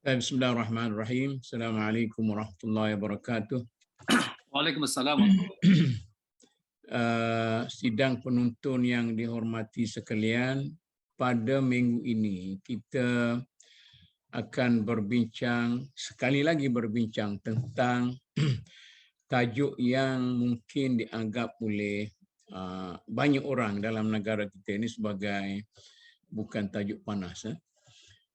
Bismillahirrahmanirrahim. Assalamualaikum warahmatullahi wabarakatuh. Waalaikumsalam warahmatullahi Sidang penuntun yang dihormati sekalian, pada minggu ini kita akan sekali lagi berbincang tentang tajuk yang mungkin dianggap oleh banyak orang dalam negara kita ini sebagai bukan tajuk panas.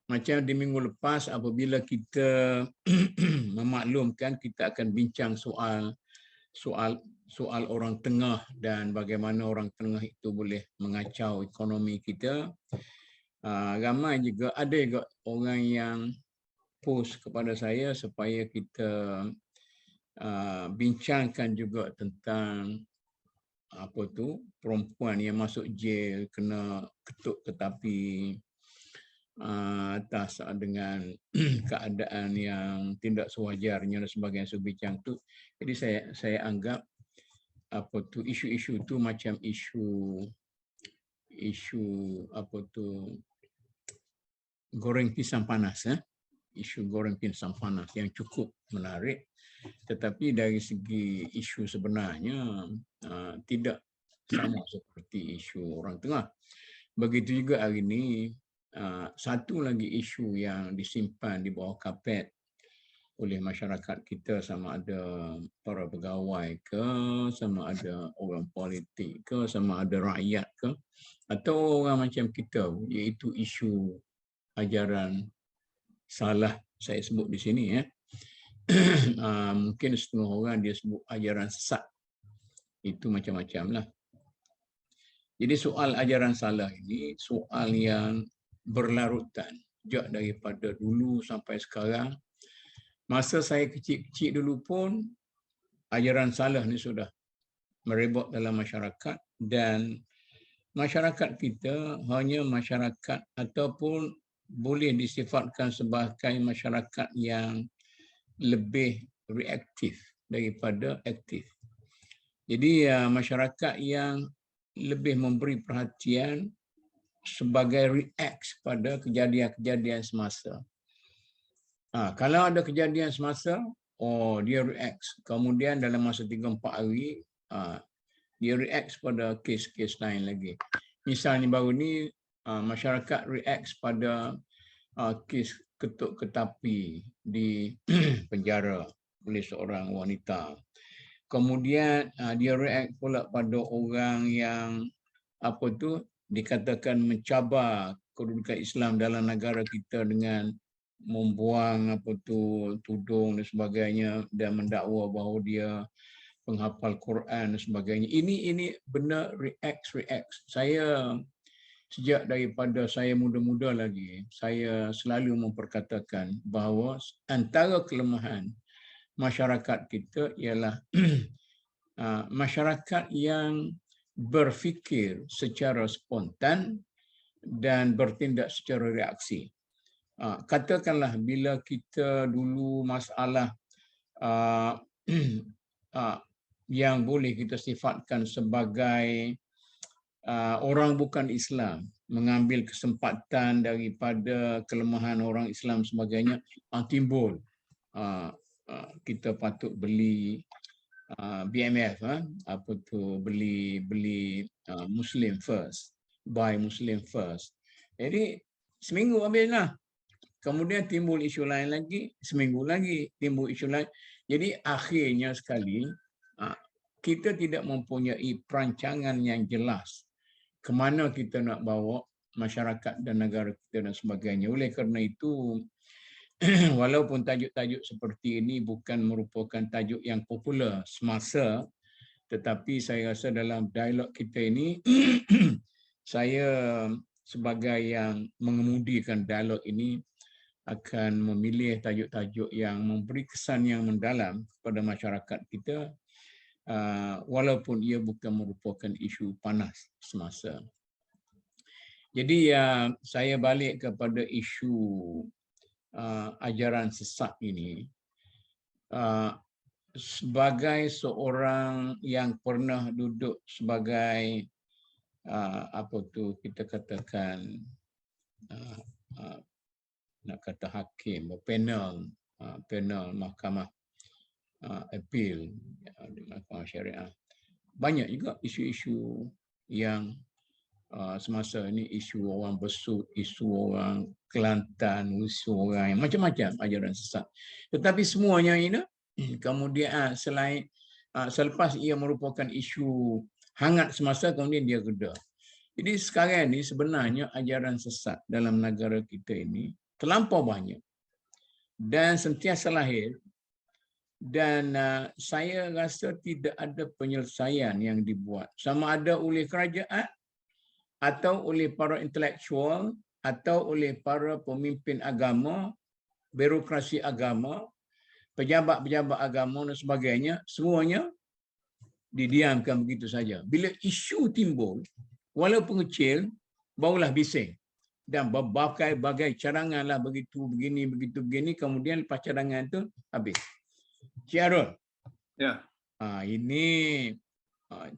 Macam di minggu lepas apabila kita memaklumkan kita akan bincang soal orang tengah dan bagaimana orang tengah itu boleh mengacau ekonomi kita. Ramai juga ada orang yang post kepada saya supaya kita bincangkan juga tentang perempuan yang masuk jail kena ketuk tetapi atas dengan keadaan yang tidak sewajarnya dan sebagainya sebincang tu. Jadi saya anggap isu-isu tu macam isu goreng pisang panas, isu goreng pisang panas yang cukup menarik, tetapi dari segi isu sebenarnya tidak sama seperti isu orang tengah. Begitu juga hari ini satu lagi isu yang disimpan di bawah kapet oleh masyarakat kita, sama ada para pegawai ke, sama ada orang politik ke, sama ada rakyat ke, atau orang macam kita, iaitu isu ajaran salah. Saya sebut di sini mungkin setengah orang dia sebut ajaran sesat, itu macam-macam lah. Jadi soal ajaran salah ini soal yang berlarutan sejak daripada dulu sampai sekarang. Masa saya kecil-kecil dulu pun ajaran salah ni sudah merebak dalam masyarakat, dan masyarakat kita hanya masyarakat ataupun boleh disifatkan sebagai masyarakat yang lebih reaktif daripada aktif. Jadi masyarakat yang lebih memberi perhatian sebagai react pada kejadian-kejadian semasa. Kalau ada kejadian semasa, dia react. Kemudian dalam masa 3-4 hari, dia react pada kes-kes lain lagi. Misalnya baru ni, masyarakat react pada kes ketuk ketapi di penjara oleh seorang wanita. Kemudian dia react pula pada orang yang dikatakan mencabar kedudukan Islam dalam negara kita dengan membuang tudung dan sebagainya, dan mendakwa bahawa dia penghafal Quran dan sebagainya. Ini benar react. Saya sejak daripada saya muda-muda lagi, saya selalu memperkatakan bahawa antara kelemahan masyarakat kita ialah masyarakat yang berfikir secara spontan dan bertindak secara reaksi. Katakanlah bila kita dulu masalah yang boleh kita sifatkan sebagai orang bukan Islam mengambil kesempatan daripada kelemahan orang Islam sebagainya, timbul kita patut beli BMF, beli Muslim first, buy Muslim first. Jadi seminggu habislah. Kemudian timbul isu lain lagi, seminggu lagi timbul isu lain. Jadi akhirnya sekali kita tidak mempunyai perancangan yang jelas ke mana kita nak bawa masyarakat dan negara kita dan sebagainya. Oleh kerana itu, walaupun tajuk-tajuk seperti ini bukan merupakan tajuk yang popular semasa, tetapi saya rasa dalam dialog kita ini saya sebagai yang mengemudikan dialog ini akan memilih tajuk-tajuk yang memberi kesan yang mendalam kepada masyarakat kita, walaupun ia bukan merupakan isu panas semasa. Jadi saya balik kepada isu ajaran sesat ini. Sebagai seorang yang pernah duduk sebagai kita katakan nak kata hakim, berpanel, panel mahkamah appeal di mahkamah syariah. Banyak juga isu-isu yang semasa ini, isu orang besut, isu orang Kelantan, isu orang yang macam-macam ajaran sesat. Tetapi semuanya ini kemudian selepas ia merupakan isu hangat semasa, kemudian dia reda. Jadi sekarang ini sebenarnya ajaran sesat dalam negara kita ini terlampau banyak dan sentiasa lahir, dan saya rasa tidak ada penyelesaian yang dibuat, sama ada oleh kerajaan atau oleh para intelektual atau oleh para pemimpin agama, birokrasi agama, pejabat-pejabat agama dan sebagainya. Semuanya didiamkan begitu saja. Bila isu timbul, walaupun kecil, barulah bising. Dan berbagai-bagai cadangan lah, begitu, begini, kemudian lepas cadangan itu habis. Cik Arun, Ya. Ini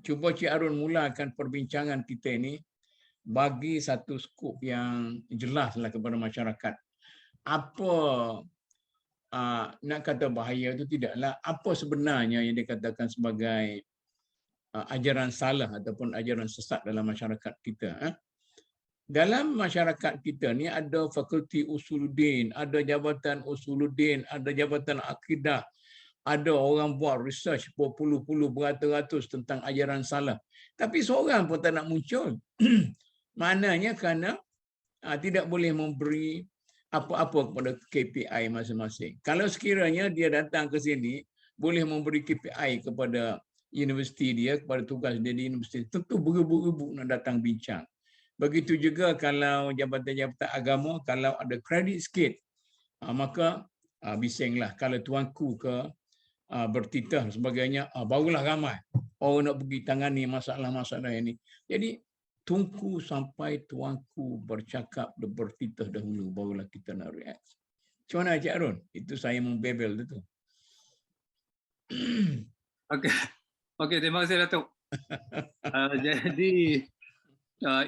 cuba Cik Arun mulakan perbincangan kita ini bagi satu skop yang jelaslah kepada masyarakat. Apa nak kata bahaya itu tidaklah, apa sebenarnya yang dikatakan sebagai ajaran salah ataupun ajaran sesat dalam masyarakat kita. Dalam masyarakat kita ni ada fakulti usuluddin, ada jabatan usuluddin, ada jabatan akidah, ada orang buat research berpuluh-puluh, beratus-ratus tentang ajaran salah. Tapi seorang pun tak nak muncul. Maknanya kerana tidak boleh memberi apa-apa kepada KPI masing-masing. Kalau sekiranya dia datang ke sini, boleh memberi KPI kepada universiti dia, kepada tugas dia di universiti, tentu beribu-ribu nak datang bincang. Begitu juga kalau jabatan-jabatan agama, kalau ada kredit sikit, maka bisinglah. Kalau tuanku ke bertitah sebagainya, barulah ramai orang nak pergi tangani masalah-masalah ini. Jadi tunggu sampai tuanku bercakap dan bertitah dahulu, barulah kita nak react. Macam mana Cik Arun? Itu saya membebel tu. Okey, terima kasih Datuk. Jadi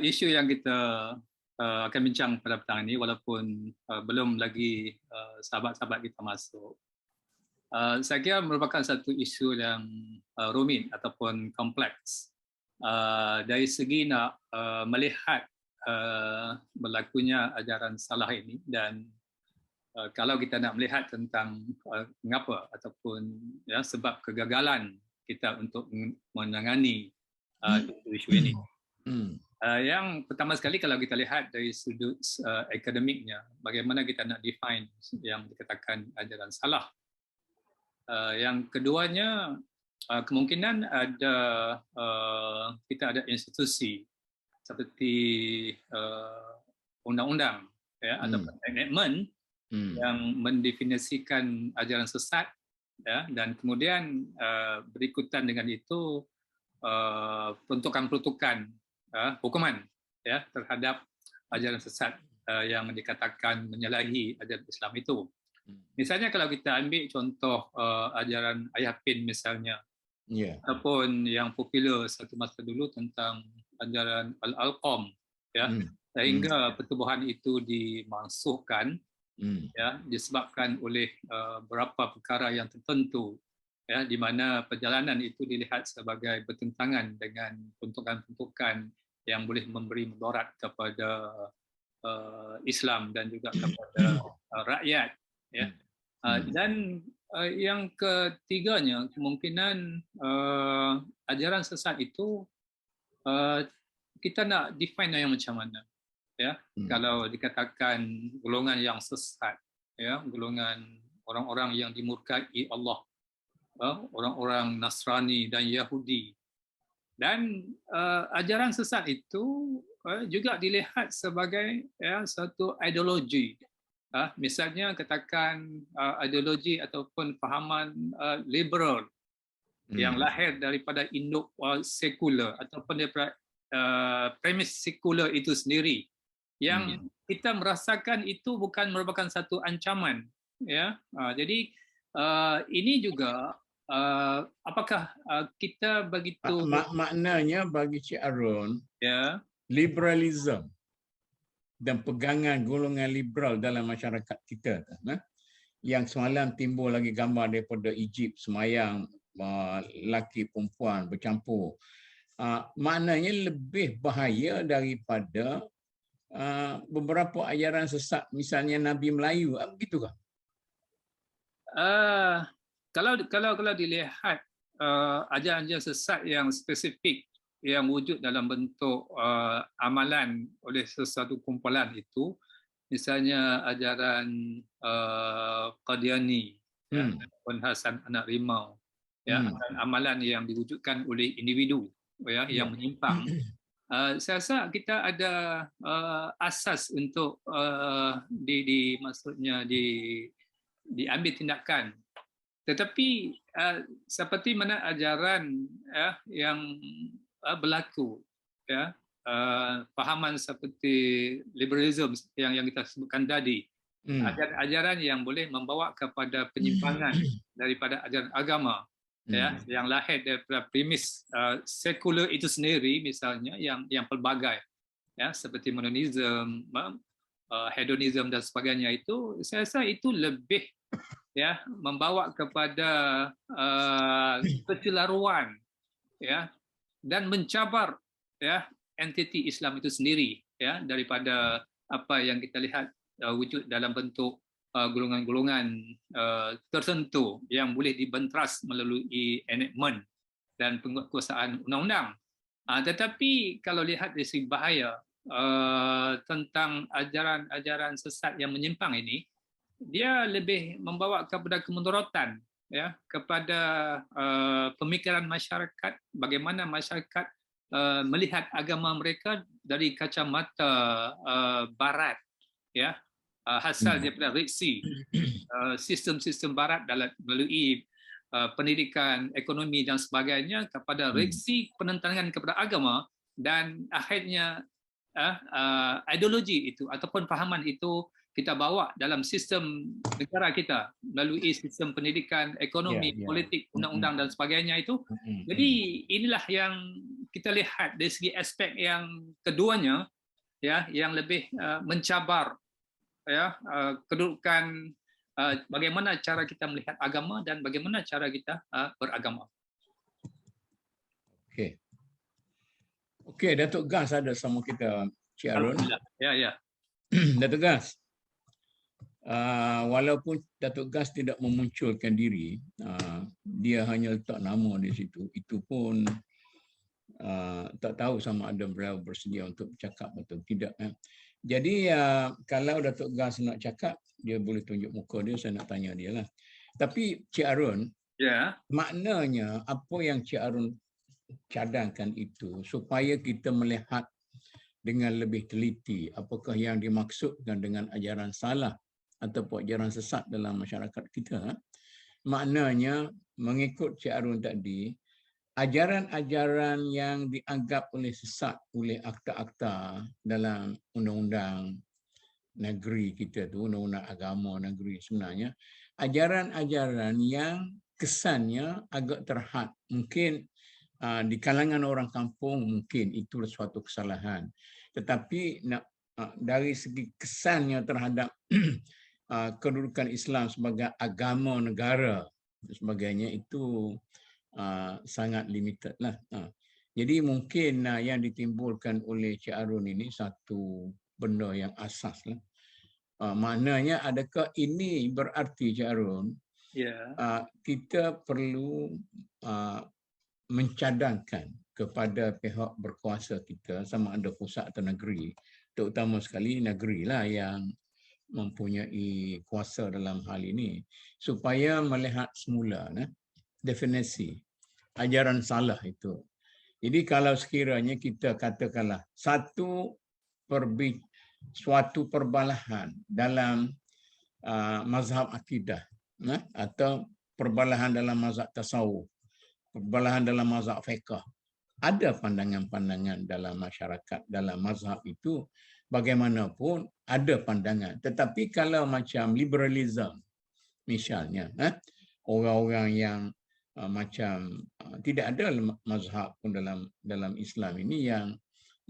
isu yang kita akan bincang pada petang ini, walaupun belum lagi sahabat-sahabat kita masuk, saya kira merupakan satu isu yang rumit ataupun kompleks dari segi nak melihat berlakunya ajaran salah ini. Dan kalau kita nak melihat tentang mengapa ataupun sebab kegagalan kita untuk menangani isu ini. Yang pertama sekali, kalau kita lihat dari sudut akademiknya, bagaimana kita nak define yang dikatakan ajaran salah. Yang keduanya, kemungkinan ada kita ada institusi seperti undang-undang atau enactment yang mendefinisikan ajaran sesat, dan kemudian berikutan dengan itu peruntukan-peruntukan hukuman terhadap ajaran sesat yang dikatakan menyalahi ajaran Islam itu. Misalnya kalau kita ambil contoh ajaran Ayah Pin misalnya, ataupun yang popular satu masa dulu tentang ajaran Al-Alqam, sehingga pertubuhan itu dimansuhkan, disebabkan oleh beberapa perkara yang tertentu, di mana perjalanan itu dilihat sebagai bertentangan dengan peruntukan-peruntukan yang boleh memberi mudarat kepada Islam dan juga kepada rakyat. Dan yang ketiganya, kemungkinan ajaran sesat itu kita nak define yang macam mana. Kalau dikatakan golongan yang sesat, golongan orang-orang yang dimurkai Allah, orang-orang Nasrani dan Yahudi. Dan ajaran sesat itu juga dilihat sebagai satu ideologi. Misalnya katakan ideologi ataupun fahaman liberal yang lahir daripada induk sekular ataupun daripada premis sekular itu sendiri, yang kita merasakan itu bukan merupakan satu ancaman. Jadi ini juga apakah kita begitu maknanya bagi Cik Arun, liberalism dan pegangan golongan liberal dalam masyarakat kita. Yang semalam timbul lagi gambar daripada Egypt semayang lelaki perempuan bercampur. Maknanya lebih bahaya daripada beberapa ajaran sesat, misalnya Nabi Melayu, begitu kah? Kalau dilihat ajaran-ajaran sesat yang spesifik yang wujud dalam bentuk amalan oleh sesuatu kumpulan itu, misalnya ajaran Qadiani, Puan Hasan Anak Rimau, ya, amalan yang diwujudkan oleh individu, ya, yang menyimpang. Saya rasa kita ada asas untuk maksudnya diambil tindakan. Tetapi seperti mana ajaran yang berlaku, ya, fahaman seperti liberalism yang kita sebutkan tadi, ajaran-ajaran yang boleh membawa kepada penyimpangan daripada ajaran agama, ya, yang lahir daripada premis sekular itu sendiri, misalnya yang pelbagai, ya, seperti mononism, hedonism dan sebagainya, itu saya rasa itu lebih, ya, membawa kepada kecelaruan, ya, dan mencabar, ya, entiti Islam itu sendiri, ya, daripada apa yang kita lihat wujud dalam bentuk golongan-golongan tertentu yang boleh dibentras melalui enactment dan penguasaan undang-undang. Tetapi kalau lihat dari segi bahaya tentang ajaran-ajaran sesat yang menyimpang ini, dia lebih membawa kepada kemudaratan, ya, kepada pemikiran masyarakat, bagaimana masyarakat melihat agama mereka dari kacamata barat, ya, hasil daripada reaksi sistem-sistem barat dalam melalui pendidikan, ekonomi dan sebagainya kepada reaksi penentangan kepada agama, dan akhirnya ideologi itu ataupun fahaman itu kita bawa dalam sistem negara kita melalui sistem pendidikan, ekonomi, politik, undang-undang dan sebagainya itu. Jadi inilah yang kita lihat dari segi aspek yang keduanya, ya, yang lebih mencabar, ya, kedudukan bagaimana cara kita melihat agama dan bagaimana cara kita beragama. Okey, Datuk Gas ada sama kita, Cik Arun. Ya. Datuk Gas, walaupun Datuk Gas tidak memunculkan diri, dia hanya letak nama di situ, itu pun tak tahu sama ada beliau bersedia untuk bercakap atau tidak. Jadi kalau Datuk Gas nak cakap, dia boleh tunjuk muka dia, saya nak tanya dia lah. Tapi Cik Arun, maknanya apa yang Cik Arun cadangkan itu supaya kita melihat dengan lebih teliti apakah yang dimaksudkan dengan ajaran salah ataupun ajaran sesat dalam masyarakat kita. Maknanya mengikut Cik Arun tadi, ajaran-ajaran yang dianggap oleh sesat oleh akta-akta dalam undang-undang negeri kita tu, undang-undang agama negeri, sebenarnya ajaran-ajaran yang kesannya agak terhad. Mungkin di kalangan orang kampung mungkin itu suatu kesalahan. Tetapi dari segi kesannya terhadap kedudukan Islam sebagai agama negara dan sebagainya itu sangat limited lah. Jadi mungkin yang ditimbulkan oleh Cik Arun ini satu benda yang asas lah. Maknanya adakah ini berarti Cik Arun, kita perlu mencadangkan kepada pihak berkuasa kita, sama ada pusat atau negeri, terutama sekali negeri lah yang mempunyai kuasa dalam hal ini, supaya melihat semula definisi ajaran salah itu. Jadi kalau sekiranya kita katakanlah suatu perbalahan dalam mazhab akidah, atau perbalahan dalam mazhab tasawuf, perbalahan dalam mazhab fiqh, ada pandangan-pandangan dalam masyarakat dalam mazhab itu, bagaimanapun ada pandangan. Tetapi kalau macam liberalism misalnya, orang-orang yang macam tidak ada mazhab pun dalam Islam ini yang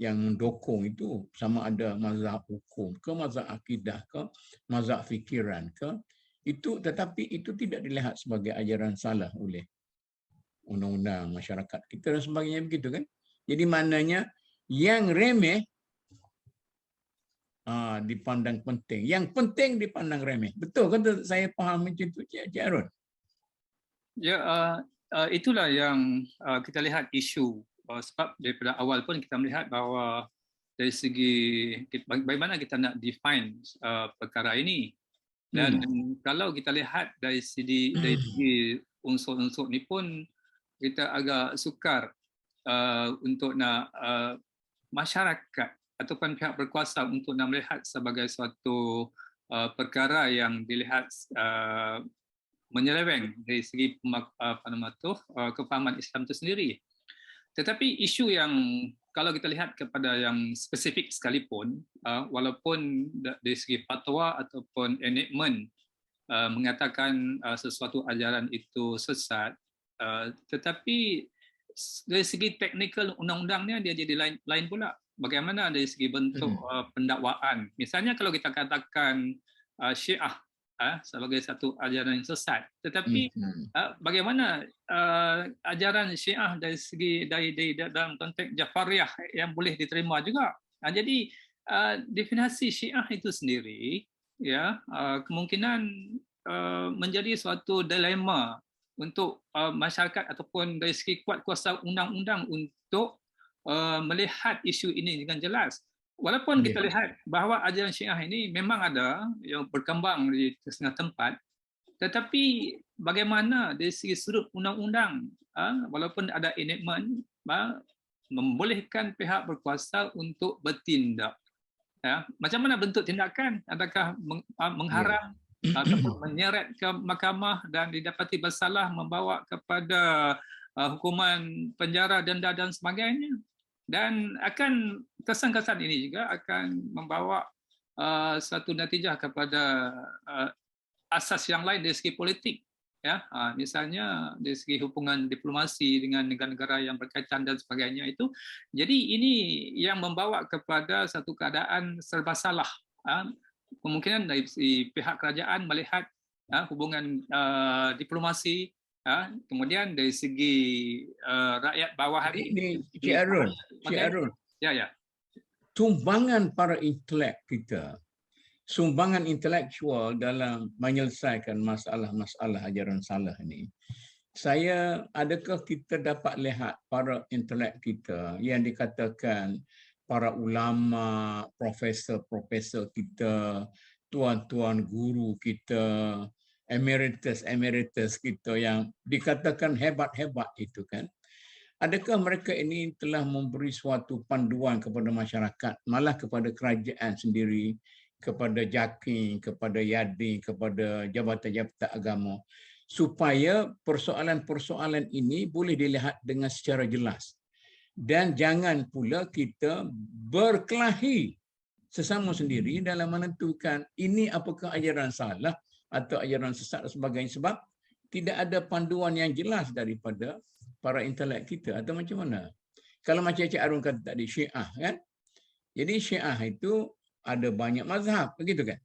yang mendukung itu sama ada mazhab hukum ke, mazhab akidah ke, mazhab fikiran ke, itu, tetapi itu tidak dilihat sebagai ajaran salah oleh undang-undang masyarakat kita dan sebagainya, begitu kan. Jadi maknanya yang remeh dipandang penting, yang penting dipandang remeh. Betul kan saya faham macam itu, Cik Arun? Ya, itulah yang kita lihat isu, sebab daripada awal pun kita melihat bahawa dari segi bagaimana kita nak define perkara ini. Dan kalau kita lihat dari segi unsur-unsur ni pun kita agak sukar untuk nak masyarakat ataupun pihak berkuasa untuk nak melihat sebagai suatu perkara yang dilihat menyeleweng dari segi kefahaman Islam itu sendiri. Tetapi isu yang kalau kita lihat kepada yang spesifik sekalipun, walaupun dari segi fatwa ataupun enactment mengatakan sesuatu ajaran itu sesat, tetapi dari segi teknikal undang-undangnya dia jadi lain pula. Bagaimana dari segi bentuk pendakwaan? Misalnya kalau kita katakan Syiah sebagai satu ajaran yang sesat, tetapi bagaimana ajaran Syiah dari segi dari dalam konteks Jafariyah yang boleh diterima juga. Jadi definisi Syiah itu sendiri ya kemungkinan menjadi suatu dilema untuk masyarakat ataupun dari segi kuat kuasa undang-undang untuk melihat isu ini dengan jelas. Walaupun kita lihat bahawa ajaran Syiah ini memang ada yang berkembang di setengah tempat, tetapi bagaimana dari segi sudut undang-undang, walaupun ada enactment, membolehkan pihak berkuasa untuk bertindak. Macam mana bentuk tindakan? Adakah mengharam ataupun menyeret ke mahkamah dan didapati bersalah membawa kepada hukuman penjara, denda dan sebagainya? Dan akan kesan-kesan ini juga akan membawa satu natijah kepada asas yang lain dari segi politik, ya, misalnya dari segi hubungan diplomasi dengan negara-negara yang berkaitan dan sebagainya itu. Jadi ini yang membawa kepada satu keadaan serba salah. Kemungkinan dari pihak kerajaan melihat hubungan diplomasi. Kemudian dari segi rakyat bawahan ini Cik Arun, ya. Sumbangan para intelek kita, sumbangan intelektual dalam menyelesaikan masalah-masalah ajaran salah ini. Adakah kita dapat lihat para intelek kita yang dikatakan para ulama, profesor-profesor kita, tuan-tuan guru kita, emeritus kita yang dikatakan hebat-hebat itu kan, adakah mereka ini telah memberi suatu panduan kepada masyarakat, malah kepada kerajaan sendiri, kepada JAKI, kepada YADI, kepada jabatan-jabatan agama, supaya persoalan-persoalan ini boleh dilihat dengan secara jelas. Dan jangan pula kita berkelahi sesama sendiri dalam menentukan ini apakah ajaran salah atau ajaran sesat dan sebagainya, sebab tidak ada panduan yang jelas daripada para intelek kita. Atau macam mana? Kalau macam Cik Arun kata tadi, Syiah kan? Jadi Syiah itu ada banyak mazhab, begitu kan?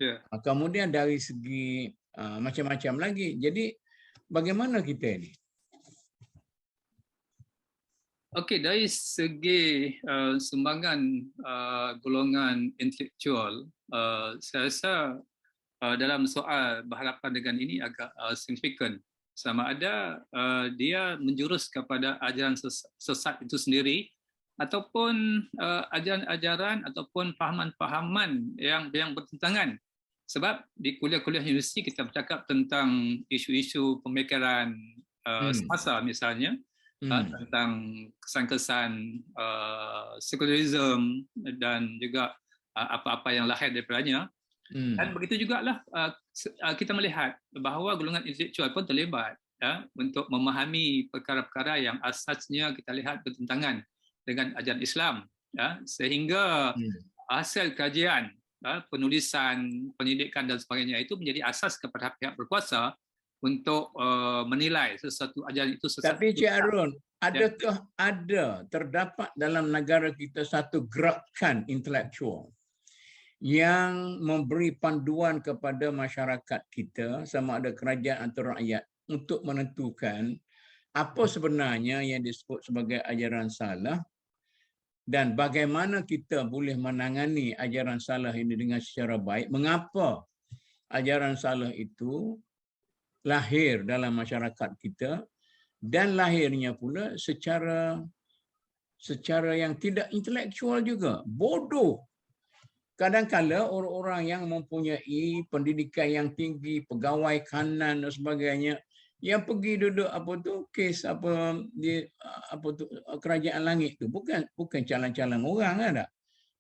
Yeah. Kemudian dari segi macam-macam lagi. Jadi bagaimana kita ini? Okey, dari segi sumbangan golongan intelektual, saya rasa dalam soal berhadapan dengan ini agak signifikan. Sama ada dia menjurus kepada ajaran sesat itu sendiri, ataupun ajaran-ajaran ataupun fahaman-fahaman yang bertentangan. Sebab di kuliah-kuliah universiti kita bercakap tentang isu-isu pemikiran semasa misalnya, tentang kesan-kesan sekularisme dan juga apa-apa yang lahir daripadanya. Dan begitu jugalah kita melihat bahawa golongan intelektual pun terlibat untuk memahami perkara-perkara yang asasnya kita lihat bertentangan dengan ajaran Islam, sehingga hasil kajian, penulisan, pendidikan dan sebagainya itu menjadi asas kepada pihak berkuasa untuk menilai sesuatu ajaran itu sesat. Tapi Cik Arun, adakah ada terdapat dalam negara kita satu gerakan intelektual yang memberi panduan kepada masyarakat kita, sama ada kerajaan atau rakyat, untuk menentukan apa sebenarnya yang disebut sebagai ajaran salah dan bagaimana kita boleh menangani ajaran salah ini dengan secara baik? Mengapa ajaran salah itu lahir dalam masyarakat kita dan lahirnya pula secara yang tidak intelektual juga, bodoh. Kadang-kala orang-orang yang mempunyai pendidikan yang tinggi, pegawai kanan dan sebagainya, yang pergi duduk kes di kerajaan langit tu bukan calon-calon orang ada.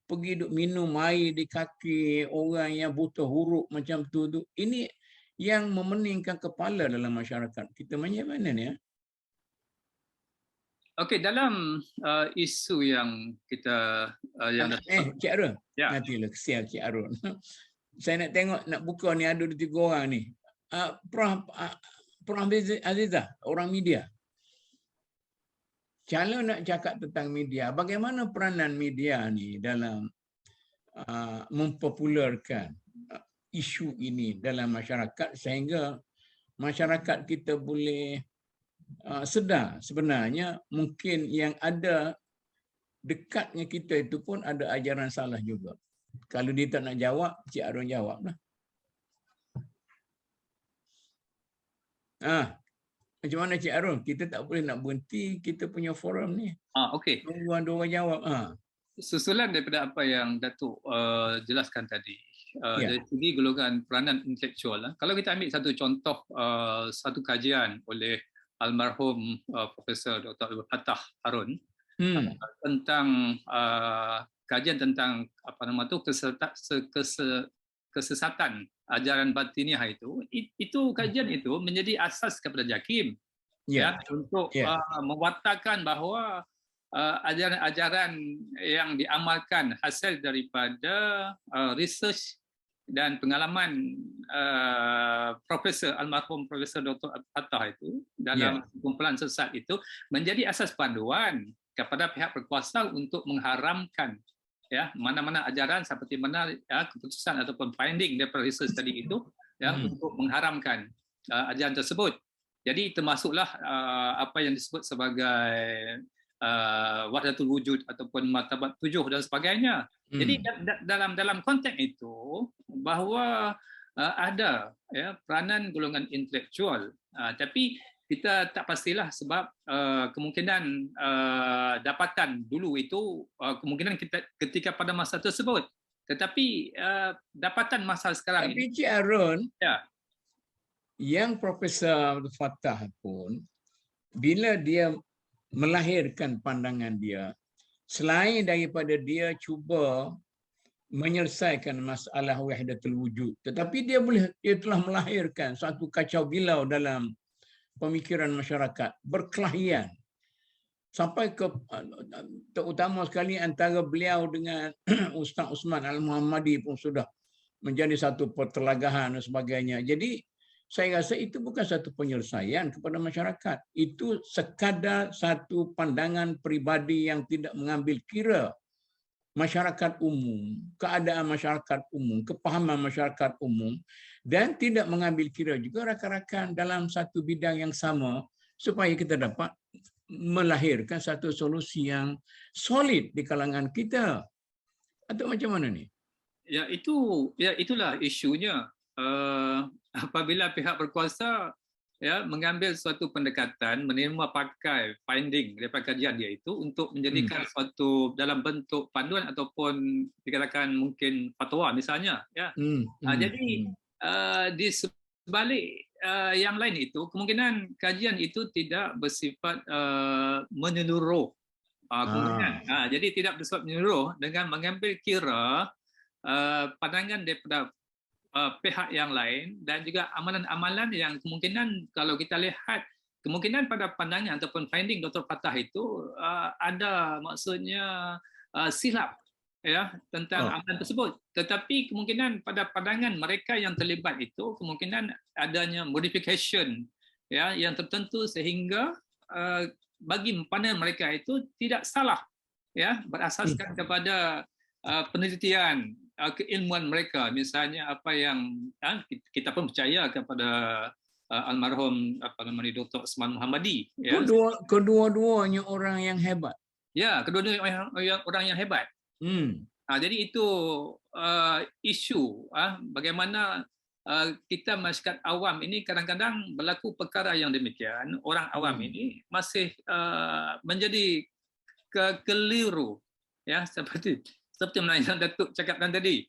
Pergi duduk minum air di kaki orang yang buta huruf macam tu. Ini yang memeningkan kepala dalam masyarakat kita. Macam mana ni? Okey, dalam isu yang kita Cik Arun. Nantilah kesian Cik Arun. Saya nak tengok, nak buka ni ada 3 orang ni. Prof Azizah, orang media. Kalau nak cakap tentang media, bagaimana peranan media ni dalam mempopularkan isu ini dalam masyarakat sehingga masyarakat kita boleh sedar sebenarnya mungkin yang ada dekatnya kita itu pun ada ajaran salah juga. Kalau dia tak nak jawab, Cik Arun jawablah. Macam mana Cik Arun? Kita tak boleh nak berhenti kita punya forum ni. Okey. Tunggu dua orang jawab. Susulan daripada apa yang Datuk jelaskan tadi. Dari segi golongan peranan intelektual. Kalau kita ambil satu contoh, satu kajian oleh almarhum Profesor Dr. Abdul Fattah Harun tentang kajian tentang kesesatan ajaran batiniah itu kajian itu menjadi asas kepada JAKIM untuk mewatakkan bahawa ajaran-ajaran yang diamalkan hasil daripada research dan pengalaman almarhum Profesor Dr. Fattah itu dalam kumpulan sesat itu menjadi asas panduan kepada pihak berkuasa untuk mengharamkan mana-mana ajaran seperti mana keputusan ataupun finding daripada research tadi itu untuk mengharamkan ajaran tersebut. Jadi termasuklah apa yang disebut sebagai wahdatul wujud ataupun martabat 7 dan sebagainya. Jadi dalam konteks itu bahawa ada peranan golongan intelektual, tapi kita tak pastilah sebab kemungkinan dapatan dulu itu kemungkinan ketika pada masa tersebut, tetapi dapatan masa sekarang ini. Tapi Cik Arun, yang Profesor Abdul Fattah pun bila dia melahirkan pandangan dia, selain daripada dia cuba menyelesaikan masalah wahdatul wujud, tetapi dia telah melahirkan satu kacau bilau dalam pemikiran masyarakat, berkelahian sampai ke terutama sekali antara beliau dengan Ustaz Osman Al-Muhammadi pun sudah menjadi satu pertelagahan dan sebagainya. Jadi saya rasa itu bukan satu penyelesaian kepada masyarakat. Itu sekadar satu pandangan peribadi yang tidak mengambil kira masyarakat umum, keadaan masyarakat umum, kepahaman masyarakat umum, dan tidak mengambil kira juga rakan-rakan dalam satu bidang yang sama supaya kita dapat melahirkan satu solusi yang solid di kalangan kita. Atau macam mana ni? Itulah isunya. Apabila pihak berkuasa mengambil suatu pendekatan, menerima pakai finding daripada kajian dia itu untuk menjadikan suatu dalam bentuk panduan ataupun dikatakan mungkin fatwa misalnya. Jadi di sebalik yang lain itu, kemungkinan kajian itu tidak bersifat menyeluruh. Jadi tidak bersifat menyeluruh dengan mengambil kira pandangan daripada pihak yang lain dan juga amalan-amalan yang kemungkinan kalau kita lihat kemungkinan pada pandangan ataupun finding Dr. Fattah itu ada maksudnya silap tentang amalan tersebut, tetapi kemungkinan pada pandangan mereka yang terlibat itu kemungkinan adanya modification yang tertentu sehingga bagi pandangan mereka itu tidak salah, ya, berasaskan kepada penelitian keilmuan mereka. Misalnya apa yang kita pun percaya kepada almarhum Dr. Osman Muhammadi, ya. Kedua-duanya orang yang hebat. Ya, kedua-duanya orang yang hebat. Jadi itu isu bagaimana kita masyarakat awam ini kadang-kadang berlaku perkara yang demikian. Orang awam ini masih menjadi keliru, ya, seperti yang Datuk cakapkan tadi.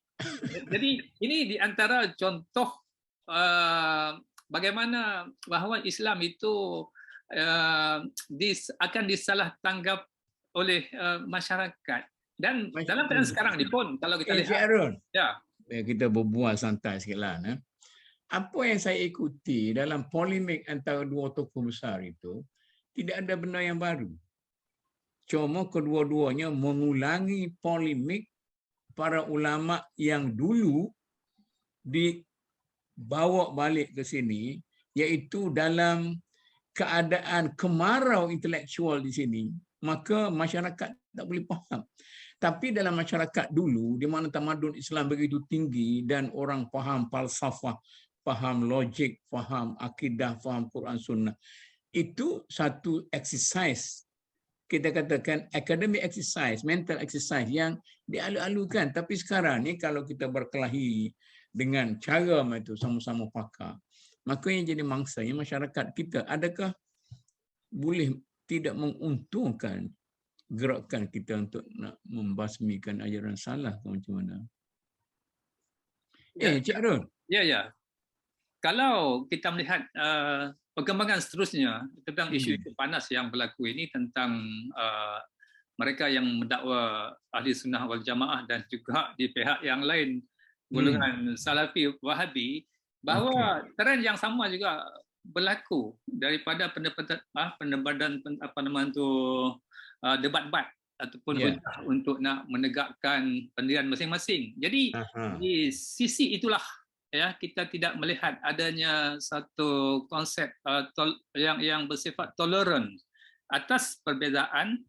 Jadi ini di antara contoh bagaimana bahawa Islam itu akan disalah tanggap oleh masyarakat. Dan dalam keadaan sekarang ni pun, kalau kita lihat, Cik Arun, ya, kita berbual santai sikitlah. Apa yang saya ikuti dalam polemik antara dua tokoh besar itu, tidak ada benda yang baru. Cuma kedua-duanya mengulangi polemik para ulama yang dulu dibawa balik ke sini, iaitu dalam keadaan kemarau intelektual di sini, maka masyarakat tak boleh faham. Tapi dalam masyarakat dulu, di mana tamadun Islam begitu tinggi dan orang faham falsafah, faham logik, faham akidah, faham Quran Sunnah, itu satu exercise, kita katakan academic exercise, mental exercise yang dialu-alukan. Tapi sekarang ni kalau kita berkelahi dengan cara itu sama-sama pakar, maka yang jadi mangsanya masyarakat kita, adakah boleh tidak menguntungkan gerakan kita untuk nak membasmikan ajaran salah ke macam mana? Cik Arun. Ya. Kalau kita melihat perkembangan seterusnya tentang isu panas yang berlaku ini tentang mereka yang mendakwa ahli sunnah wal jamaah dan juga di pihak yang lain golongan Salafi Wahabi, bahawa trend yang sama juga berlaku daripada pendebatan debat-debat ataupun untuk nak menegakkan pendirian masing-masing. Jadi di sisi itulah, ya, kita tidak melihat adanya satu konsep yang bersifat toleran atas perbezaan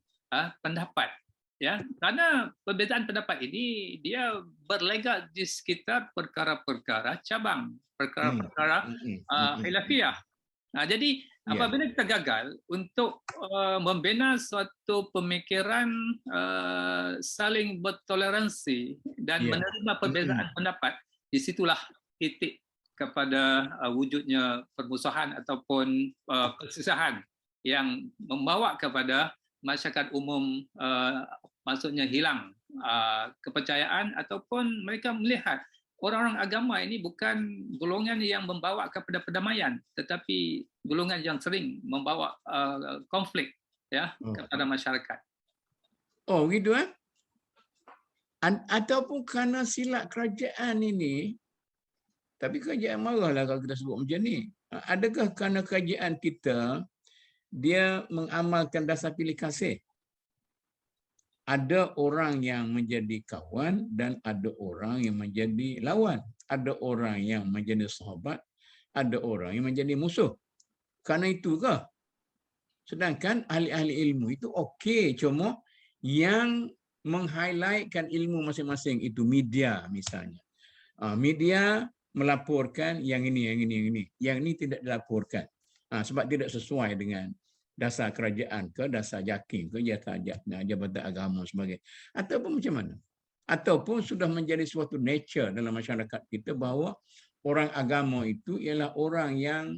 pendapat, ya, karena perbezaan pendapat ini dia berlegak di sekitar perkara-perkara cabang, perkara-perkara khilafiyah. Jadi apabila kita gagal untuk membina suatu pemikiran saling bertoleransi dan menerima perbezaan pendapat, disitulah titik kepada wujudnya permusuhan ataupun persisahan yang membawa kepada masyarakat umum maksudnya hilang kepercayaan, ataupun mereka melihat orang-orang agama ini bukan golongan yang membawa kepada perdamaian, tetapi golongan yang sering membawa konflik, ya, kepada masyarakat. Oh, gitu ataupun kerana silap kerajaan ini, tapi kerajaan marahlah kalau kita sebut macam ni. Adakah kerana kerajaan kita dia mengamalkan dasar pilih kasih? Ada orang yang menjadi kawan dan ada orang yang menjadi lawan. Ada orang yang menjadi sahabat, ada orang yang menjadi musuh. Kerana itu ke? Sedangkan ahli-ahli ilmu itu okey, cuma yang meng-highlightkan ilmu masing-masing itu media misalnya. Media melaporkan yang ini. Yang ini tidak dilaporkan. Sebab tidak sesuai dengan dasar kerajaan ke, dasar JAKIM ke, Jabatan Agama sebagai, ataupun macam mana. Ataupun sudah menjadi suatu nature dalam masyarakat kita bahawa orang agama itu ialah orang yang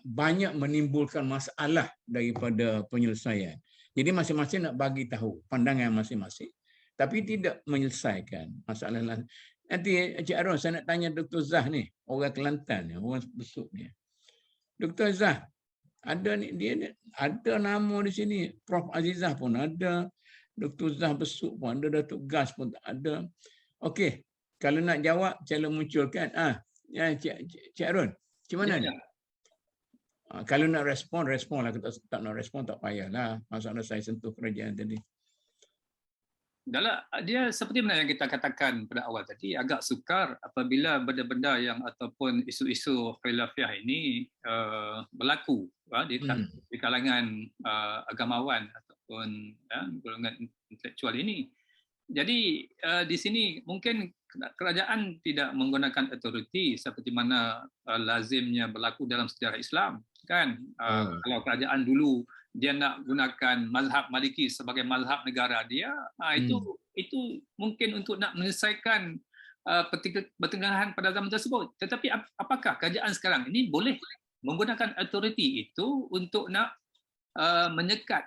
banyak menimbulkan masalah daripada penyelesaian. Jadi masing-masing nak bagi tahu pandangan masing-masing, tapi tidak menyelesaikan masalah. Nanti Encik Arun, saya nak tanya Dr. Zah ni, orang Kelantan ni, orang Besut ni. Dr. Zah, ada ni, dia ada nama di sini, Prof Azizah pun ada, Dr. Zah Besut pun ada, Datuk Gas pun ada. Okey, kalau nak jawab, cara munculkan. Cik Arun, macam mana ni? Kalau nak respon lah. Kalau tak nak respon, tak payahlah. Masalah saya sentuh kerajaan tadi. dia seperti mana yang kita katakan pada awal tadi, agak sukar apabila benda-benda yang ataupun isu-isu khilafiyah ini berlaku di kalangan agamawan ataupun golongan intelektual ini. Jadi di sini mungkin kerajaan tidak menggunakan autoriti seperti mana lazimnya berlaku dalam sejarah Islam, kan? Kalau kerajaan dulu dia nak gunakan mazhab Maliki sebagai mazhab negara dia, itu mungkin untuk nak menyelesaikan pertengahan pada zaman tersebut. Tetapi apakah kerajaan sekarang ini boleh menggunakan autoriti itu untuk nak menyekat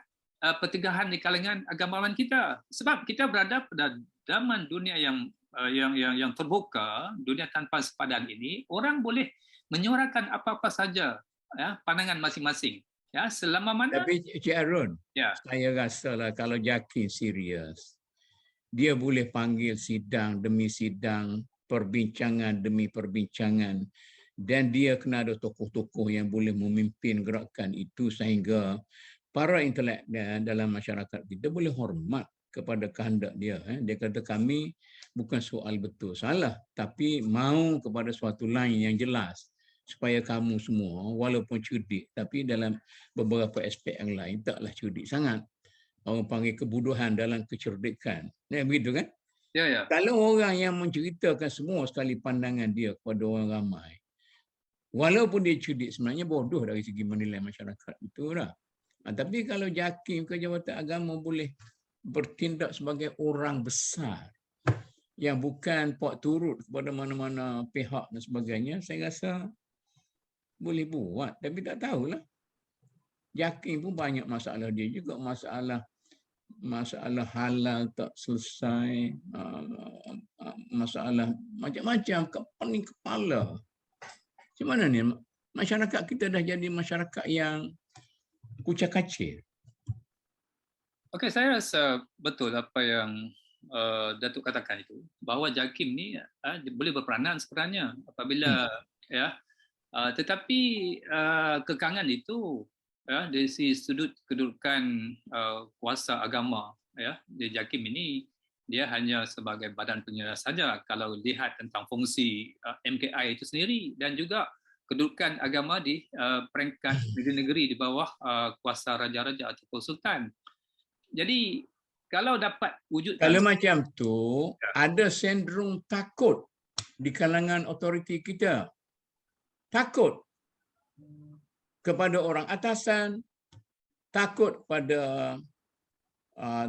pertengahan di kalangan agamawan kita? Sebab kita berada pada zaman dunia yang terbuka, dunia tanpa sepadan ini, orang boleh menyuarakan apa-apa saja pandangan masing-masing. Ya, selama mana? Tapi Cik Arun, saya rasalah kalau JAKIM serius, dia boleh panggil sidang demi sidang, perbincangan demi perbincangan, dan dia kena ada tokoh-tokoh yang boleh memimpin gerakan itu sehingga para intelek dalam masyarakat kita boleh hormat kepada kehendak dia. Dia kata kami bukan soal betul salah, tapi mau kepada suatu line yang jelas supaya kamu semua walaupun cerdik tapi dalam beberapa aspek yang lain taklah cerdik sangat. Orang panggil kebodohan dalam kecerdikan. Begitu kan? Ya. Kalau orang yang menceritakan semua sekali pandangan dia kepada orang ramai, walaupun dia cerdik, sebenarnya bodoh dari segi menilai masyarakat. Itulah. Tapi kalau JAKIM ke Jabatan Agama boleh bertindak sebagai orang besar yang bukan puak turut kepada mana-mana pihak dan sebagainya, saya rasa boleh buat. Tapi tak tahulah. JAKIM pun banyak masalah dia juga. Masalah halal tak selesai. Masalah macam-macam. Pening kepala. Macam mana ni? Masyarakat kita dah jadi masyarakat yang kucak-kacir. Okey, saya rasa betul apa yang Datuk katakan itu, bahawa JAKIM ni boleh berperanan sebenarnya apabila tetapi kekangan itu dari sudut kedudukan kuasa agama di JAKIM ini, dia hanya sebagai badan penyeras saja kalau lihat tentang fungsi MKI itu sendiri dan juga kedudukan agama di peringkat negeri-negeri di bawah kuasa raja-raja ataupun sultan. Jadi kalau dapat wujudkan, kalau macam tu ada sindrom takut di kalangan autoriti kita. Takut kepada orang atasan, takut pada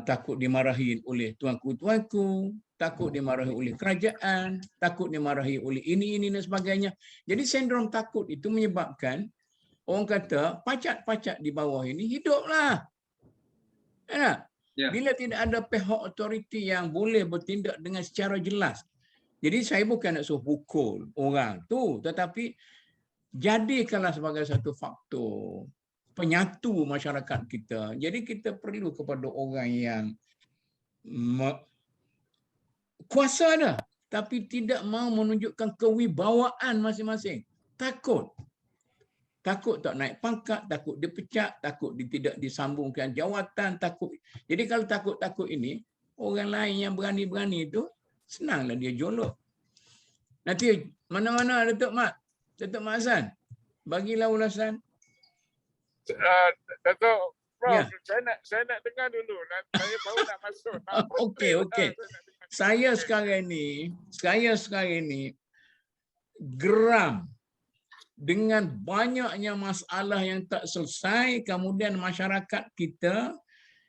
takut dimarahi oleh tuanku-tuanku, takut dimarahi oleh kerajaan, takut dimarahi oleh ini dan sebagainya. Jadi sindrom takut itu menyebabkan orang kata pacat-pacat di bawah ini hiduplah. Bila tidak ada pihak autoriti yang boleh bertindak dengan secara jelas. Jadi saya bukan nak suruh pukul orang tu, tetapi jadikanlah sebagai satu faktor penyatu masyarakat kita. Jadi kita perlu kepada orang yang kuasa dah, tapi tidak mau menunjukkan kewibawaan masing-masing. Takut tak naik pangkat, takut dipecat, takut tidak disambungkan jawatan, takut. Jadi kalau takut-takut ini, orang lain yang berani-berani itu, senanglah dia jolok. Nanti mana-mana Datuk Mat Hassan, bagilah ulasan. Datuk Prof, saya nak dengar dulu. Saya baru nak masuk. Okey. Saya sekarang ini geram dengan banyaknya masalah yang tak selesai, kemudian masyarakat kita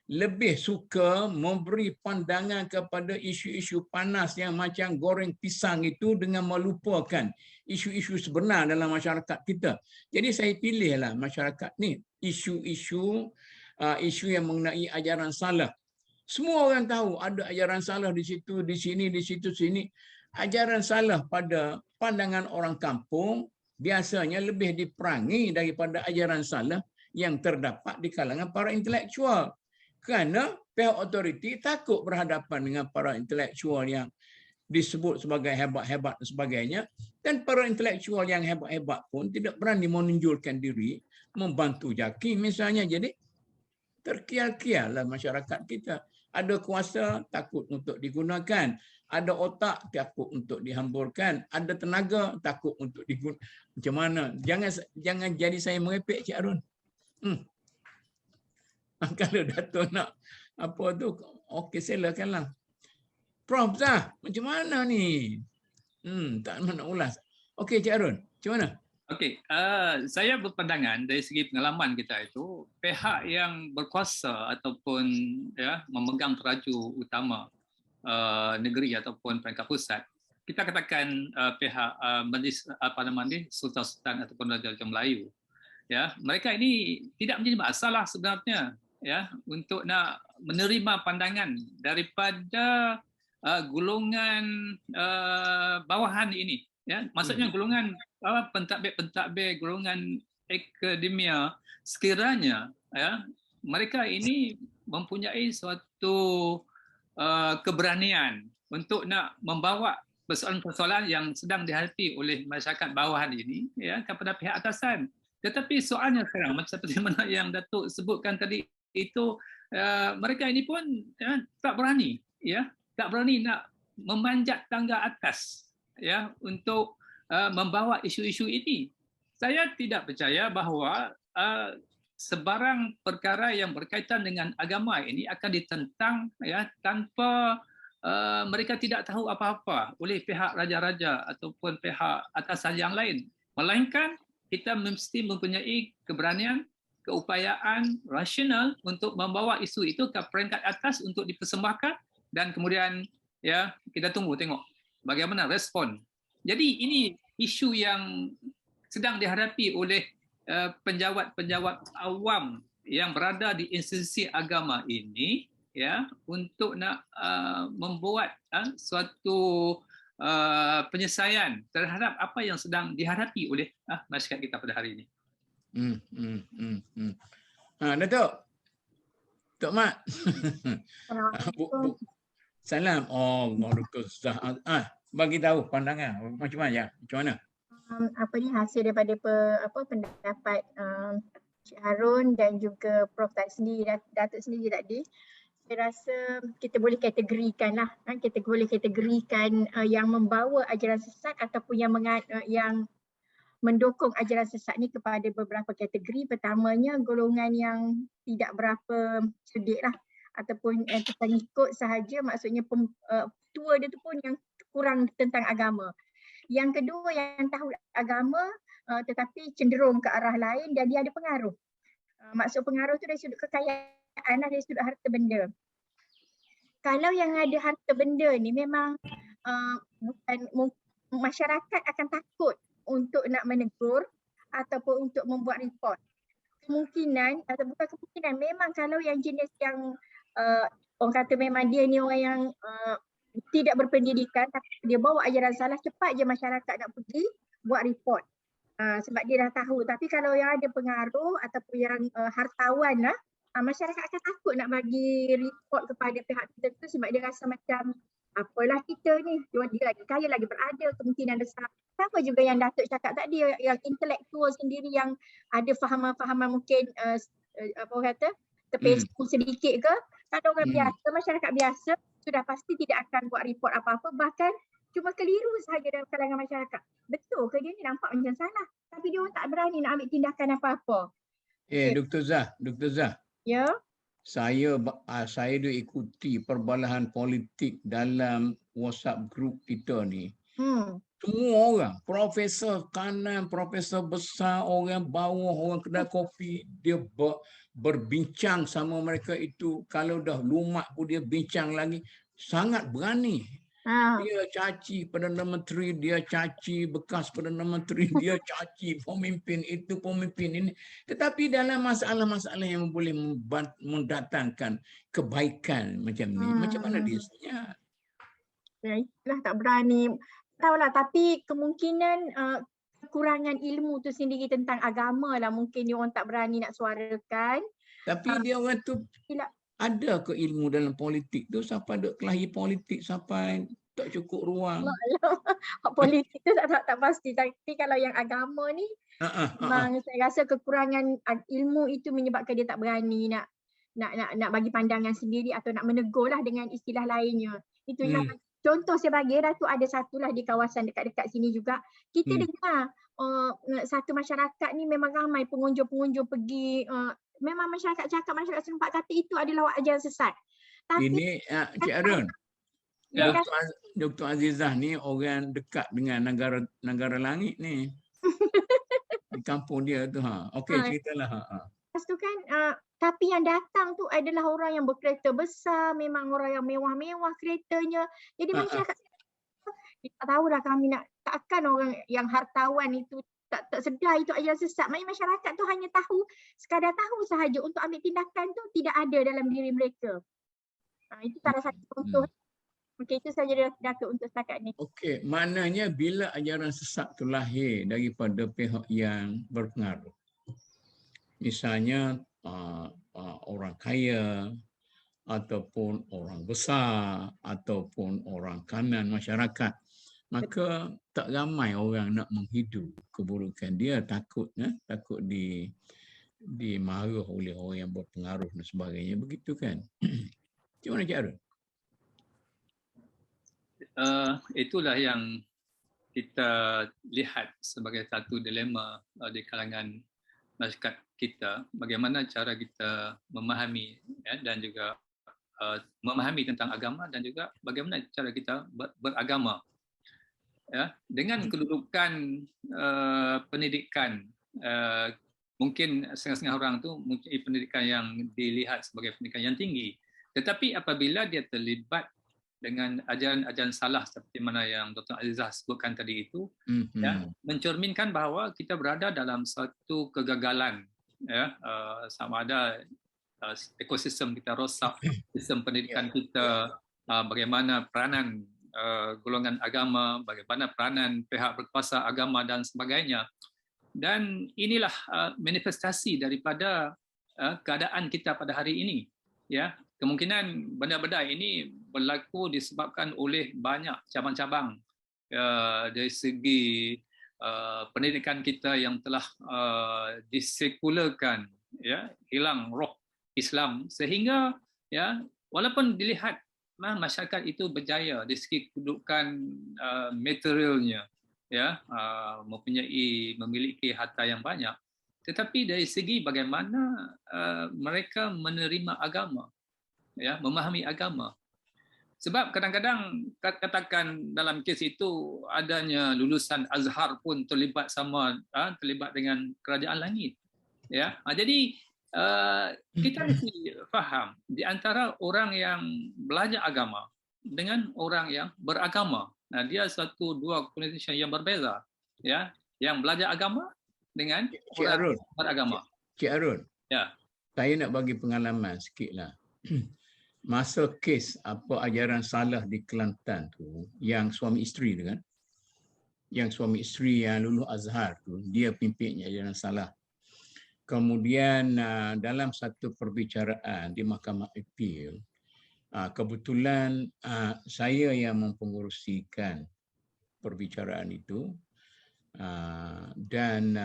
lebih suka memberi pandangan kepada isu-isu panas yang macam goreng pisang itu dengan melupakan isu-isu sebenar dalam masyarakat kita. Jadi saya pilihlah masyarakat ni isu yang mengenai ajaran salah. Semua orang tahu ada ajaran salah di situ, di sini, di situ, sini. Ajaran salah pada pandangan orang kampung biasanya lebih diperangi daripada ajaran salah yang terdapat di kalangan para intelektual. Kerana pihak otoriti takut berhadapan dengan para intelektual yang disebut sebagai hebat-hebat dan sebagainya. Dan para intelektual yang hebat-hebat pun tidak berani menunjukkan diri membantu JAKIM misalnya. Jadi terkial-kiallah masyarakat kita. Ada kuasa takut untuk digunakan. Ada otak takut untuk dihamburkan. Ada tenaga takut untuk digunakan. Macam mana? Jangan jadi saya merepek, Cik Arun. Kalau Dato' nak apa tu, okey silakanlah. Prof Zah, macam mana ni? Tak nak ulas. Okey Cik Arun, macam mana? Okey, saya berpandangan dari segi pengalaman kita itu, pihak yang berkuasa ataupun ya memegang teraju utama negeri ataupun peringkat pusat, kita katakan pihak Majlis Sultan ataupun Raja-Raja Melayu, ya, mereka ini tidak menjadi masalah sebenarnya, ya, untuk nak menerima pandangan daripada golongan bawahan ini, ya, maksudnya golongan pentadbir golongan akademia, sekiranya ya mereka ini mempunyai suatu keberanian untuk nak membawa persoalan-persoalan yang sedang dihadapi oleh masyarakat bawahan ini ya kepada pihak atasan. Tetapi soalnya sekarang macam seperti mana yang Datuk sebutkan tadi itu, mereka ini pun ya, tak berani nak memanjat tangga atas ya untuk membawa isu-isu ini. Saya tidak percaya bahawa sebarang perkara yang berkaitan dengan agama ini akan ditentang ya tanpa mereka tidak tahu apa-apa oleh pihak raja-raja ataupun pihak atasan yang lain. Melainkan kita mesti mempunyai keberanian, keupayaan rasional untuk membawa isu itu ke peringkat atas untuk dipersembahkan, dan kemudian ya kita tunggu tengok bagaimana respon. Jadi ini isu yang sedang dihadapi oleh penjawat-penjawat awam yang berada di institusi agama ini ya untuk nak membuat suatu penyelesaian terhadap apa yang sedang dihadapi oleh masyarakat kita pada hari ini. Datuk. Tok Mat. Salam. Oh, Dr. Zah. Bagi tahu pandangan macam mana? Macam mana? Apa ni hasil daripada pendapat Cik Harun dan juga Prof sendiri, Datuk sendiri tadi. Saya rasa kita boleh kategorikan lah, kita boleh kategorikan yang membawa ajaran sesat ataupun yang mendukung ajaran sesat ni kepada beberapa kategori. Pertamanya golongan yang tidak berapa cerdik lah, ataupun pengikut sahaja, maksudnya tua dia tu pun yang kurang tentang agama. Yang kedua yang tahu agama tetapi cenderung ke arah lain dan dia ada pengaruh. Maksud pengaruh tu dari sudut kekayaan, dari sudut harta benda. Kalau yang ada harta benda ni memang masyarakat akan takut untuk nak menegur ataupun untuk membuat report. Kemungkinan atau bukan kemungkinan, memang kalau yang jenis yang orang kata memang dia ni orang yang tidak berpendidikan tapi dia bawa ajaran salah, cepat je masyarakat nak pergi buat report. Sebab dia dah tahu. Tapi kalau yang ada pengaruh ataupun yang hartawan lah, masyarakat akan takut nak bagi report kepada pihak tertentu sebab dia rasa macam apalah kita ni, dia lagi kaya, lagi berada, kemungkinan besar. Sama juga yang Datuk cakap tadi, yang intelektual sendiri yang ada fahaman-fahaman mungkin apa orang kata terpesong sedikit ke, kalau orang biasa, masyarakat biasa sudah pasti tidak akan buat report apa-apa, bahkan cuma keliru sahaja dalam kalangan masyarakat. Betul ke dia ni nampak macam salah, tapi dia orang tak berani nak ambil tindakan apa-apa. Dr. Zah. Ya. Saya dah ikuti perbalahan politik dalam WhatsApp group kita ni. Semua orang, profesor kanan, profesor besar, orang bawah, orang kedai kopi, dia berbincang sama mereka itu. Kalau dah lumat pun dia bincang lagi. Sangat berani. Dia caci Perdana Menteri, dia caci bekas Perdana Menteri, dia caci pemimpin itu, pemimpin ini. Tetapi dalam masalah-masalah yang boleh mendatangkan kebaikan macam ni, macam mana dia sebenarnya? Ya, itulah tak berani. Tahulah, tapi kemungkinan kekurangan ilmu tu sendiri tentang agama lah, mungkin dia orang tak berani nak suarakan. Tapi dia orang tu ada ke ilmu dalam politik tu sampai duk kelahi politik sampai tak cukup ruang. Politik tu tak pasti, tapi kalau yang agama ni memang saya rasa kekurangan ilmu itu menyebabkan dia tak berani nak nak bagi pandangan sendiri atau nak menegur lah dengan istilah lainnya. Itulah contoh saya bagi tu ada satulah di kawasan dekat-dekat sini juga. Kita dengar satu masyarakat ni memang ramai pengunjung-pengunjung pergi, memang masyarakat setempat kata itu adalah ajaran sesat. Tapi Ini Cik Arun, Dr. Azizah ni orang dekat dengan negara langit ni. Di kampung dia tu. Okey, ceritalah. Lepas tu kan, tapi yang datang tu adalah orang yang berkereta besar, memang orang yang mewah-mewah keretanya. Jadi masyarakat tak tahulah kami nak, takkan orang yang hartawan itu tak sedar itu ajaran sesat. Maksudnya masyarakat tu hanya tahu, sekadar tahu sahaja, untuk ambil tindakan tu tidak ada dalam diri mereka. Itu salah satu contoh. Okey, itu saja Datuk untuk setakat ni. Okey, maknanya bila ajaran sesat tu lahir daripada pihak yang berpengaruh. Misalnya orang kaya, ataupun orang besar, ataupun orang kanan masyarakat, maka tak ramai orang nak menghidu keburukan. Dia takut dimarah oleh orang yang berpengaruh dan sebagainya. Begitu kan? Macam mana Cik Arun? Itulah yang kita lihat sebagai satu dilema di kalangan masyarakat kita, bagaimana cara kita memahami dan juga memahami tentang agama, dan juga bagaimana cara kita beragama. Dengan kedudukan pendidikan, mungkin setengah-setengah orang tu mempunyai pendidikan yang dilihat sebagai pendidikan yang tinggi, tetapi apabila dia terlibat dengan ajaran-ajaran salah seperti mana yang Dr. Azizah sebutkan tadi itu, mencerminkan bahawa kita berada dalam satu kegagalan, sama ada ekosistem kita rosak, sistem pendidikan kita, bagaimana peranan golongan agama, bagaimana peranan pihak berkuasa agama dan sebagainya. Dan inilah manifestasi daripada keadaan kita pada hari ini. Kemungkinan benda-benda ini berlaku disebabkan oleh banyak cabang-cabang dari segi pendidikan kita yang telah disekularkan, hilang roh Islam, sehingga walaupun dilihat masyarakat itu berjaya dari segi kedudukan materialnya, memiliki harta yang banyak, tetapi dari segi bagaimana mereka menerima agama, memahami agama. Sebab kadang-kadang katakan dalam kes itu adanya lulusan Azhar pun terlibat dengan kerajaan langit. Jadi kita mesti faham di antara orang yang belajar agama dengan orang yang beragama. Dia dua connotation yang berbeza. Yang belajar agama dengan orang beragama. Cik Arun. Saya nak bagi pengalaman sikitlah. Masa kes ajaran salah di Kelantan tu, yang suami isteri tu kan, yang suami isteri yang lulus Azhar tu, dia pimpinnya ajaran salah. Kemudian dalam satu perbicaraan di Mahkamah Appeal, kebetulan saya yang mempengerusikan perbicaraan itu, dan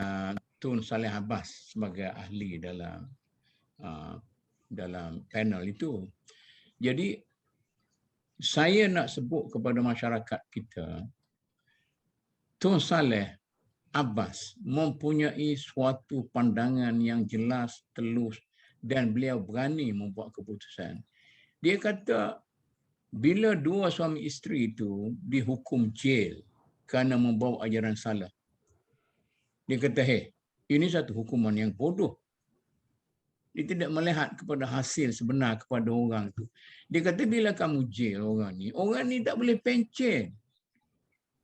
Tun Saleh Abbas sebagai ahli dalam panel itu. Jadi saya nak sebut kepada masyarakat kita, Tun Saleh Abbas mempunyai suatu pandangan yang jelas, telus, dan beliau berani membuat keputusan. Dia kata bila dua suami isteri itu dihukum jail kerana membawa ajaran salah, dia kata, ini satu hukuman yang bodoh. Dia tidak melihat kepada hasil sebenar kepada orang itu. Dia kata bila kamu jail orang ni tak boleh pencen.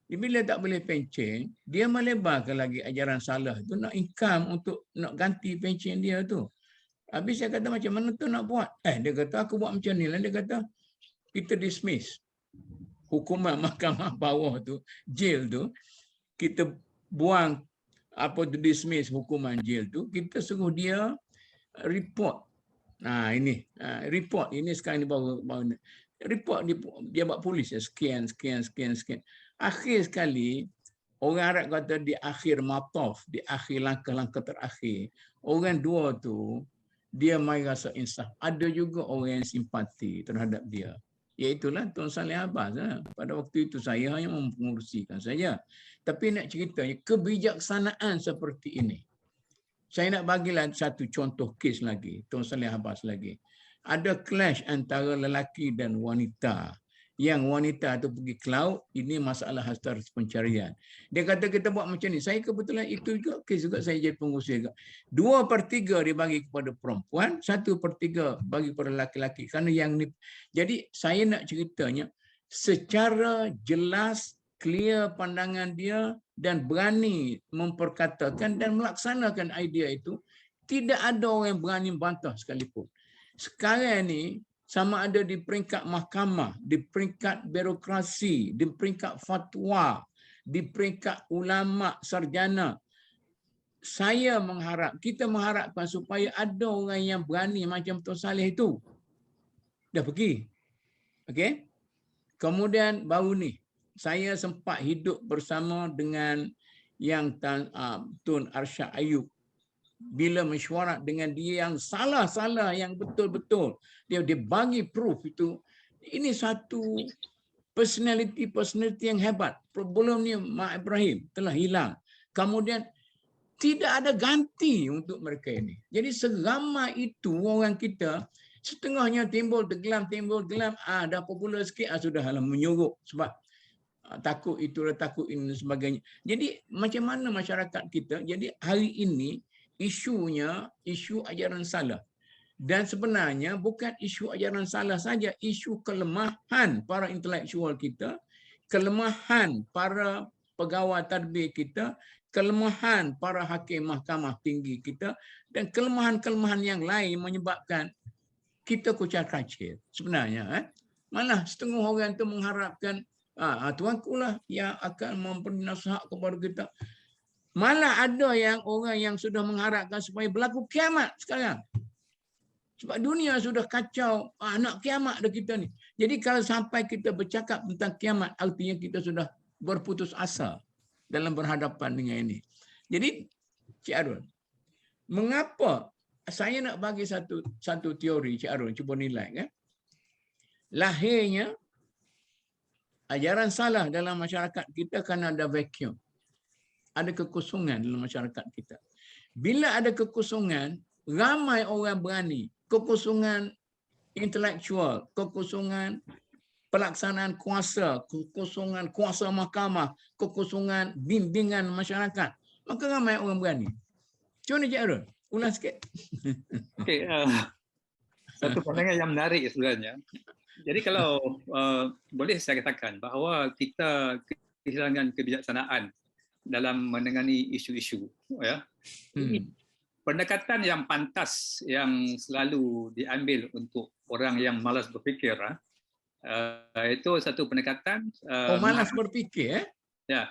Bila tak boleh pencen, dia melebarkan lagi ajaran salah itu, nak income untuk nak ganti pencen dia tu. Habis saya kata macam mana tu nak buat? Dia kata aku buat macam ni lah. Dia kata kita dismiss hukuman mahkamah bawah tu, jail tu, kita buang dismiss hukuman jail tu, kita suruh dia report. Report ini sekarang ni baru report dia buat polis sekian. Akhir sekali orang Arab kata di akhir mataf, di akhir langkah-langkah terakhir, orang dua tu dia mai rasa insaf. Ada juga orang yang simpati terhadap dia. Iaitulah Tuan Saleh Abbas. Pada waktu itu saya hanya mempengurusikan saja. Tapi nak ceritanya, kebijaksanaan seperti ini. Saya nak bagilah satu contoh kes lagi. Tuan Saleh Abbas lagi. Ada clash antara lelaki dan wanita. Yang wanita tu pergi ke laut, ini masalah hasil pencarian. Dia kata kita buat macam ni. Saya kebetulan itu juga kes juga saya jadi pengurusi juga. 2/3 dibagi kepada perempuan, 1/3 bagi kepada lelaki-lelaki. Kerana yang ni. Jadi saya nak ceritanya secara jelas, clear pandangan dia dan berani memperkatakan dan melaksanakan idea itu. Tidak ada orang yang berani bantah sekalipun. Sekarang ni sama ada di peringkat mahkamah, di peringkat birokrasi, di peringkat fatwa, di peringkat ulama sarjana. Saya kita mengharapkan supaya ada orang yang berani macam Tuan Saleh itu. Dah pergi. Okey. Kemudian baru ni saya sempat hidup bersama dengan yang Tun Arsyad Ayub. Bila mesyuarat dengan dia yang salah-salah, yang betul-betul. Dia bagi proof itu. Ini satu personality yang hebat. Problem ni Mak Ibrahim telah hilang. Kemudian tidak ada ganti untuk mereka ini. Jadi seramai itu orang kita, setengahnya timbul tenggelam, dah popular sikit, sudah menyuruh sebab takut itu, takut ini dan sebagainya. Jadi macam mana masyarakat kita? Jadi hari ini isunya isu ajaran salah. Dan sebenarnya bukan isu ajaran salah saja, isu kelemahan para intelektual kita, kelemahan para pegawai tadbir kita, kelemahan para hakim mahkamah tinggi kita, dan kelemahan-kelemahan yang lain menyebabkan kita kucar-kacir. Sebenarnya, malah setengah orang itu mengharapkan tuanku lah yang akan memberi nasihat kepada kita. Malah ada yang orang yang sudah mengharapkan supaya berlaku kiamat sekarang. Sebab dunia sudah kacau, nak kiamat dah kita ni. Jadi kalau sampai kita bercakap tentang kiamat, artinya kita sudah berputus asa dalam berhadapan dengan ini. Jadi, Cik Arun, mengapa saya nak bagi satu teori, Cik Arun, cuba nilai. Lahirnya ajaran salah dalam masyarakat kita kerana ada vacuum. Ada kekosongan dalam masyarakat kita. Bila ada kekosongan, ramai orang berani. Kekosongan intelektual, kekosongan pelaksanaan kuasa, kekosongan kuasa mahkamah, kekosongan bimbingan masyarakat. Maka ramai orang berani. Macam mana Cik Arun? Ulang sikit. Okey, satu pandangan yang menarik sebenarnya. Jadi kalau boleh saya katakan bahawa kita kehilangan kebijaksanaan dalam menangani isu-isu, ya. Pendekatan yang pantas yang selalu diambil untuk orang yang malas berfikir, itu satu pendekatan malas berfikir, ya.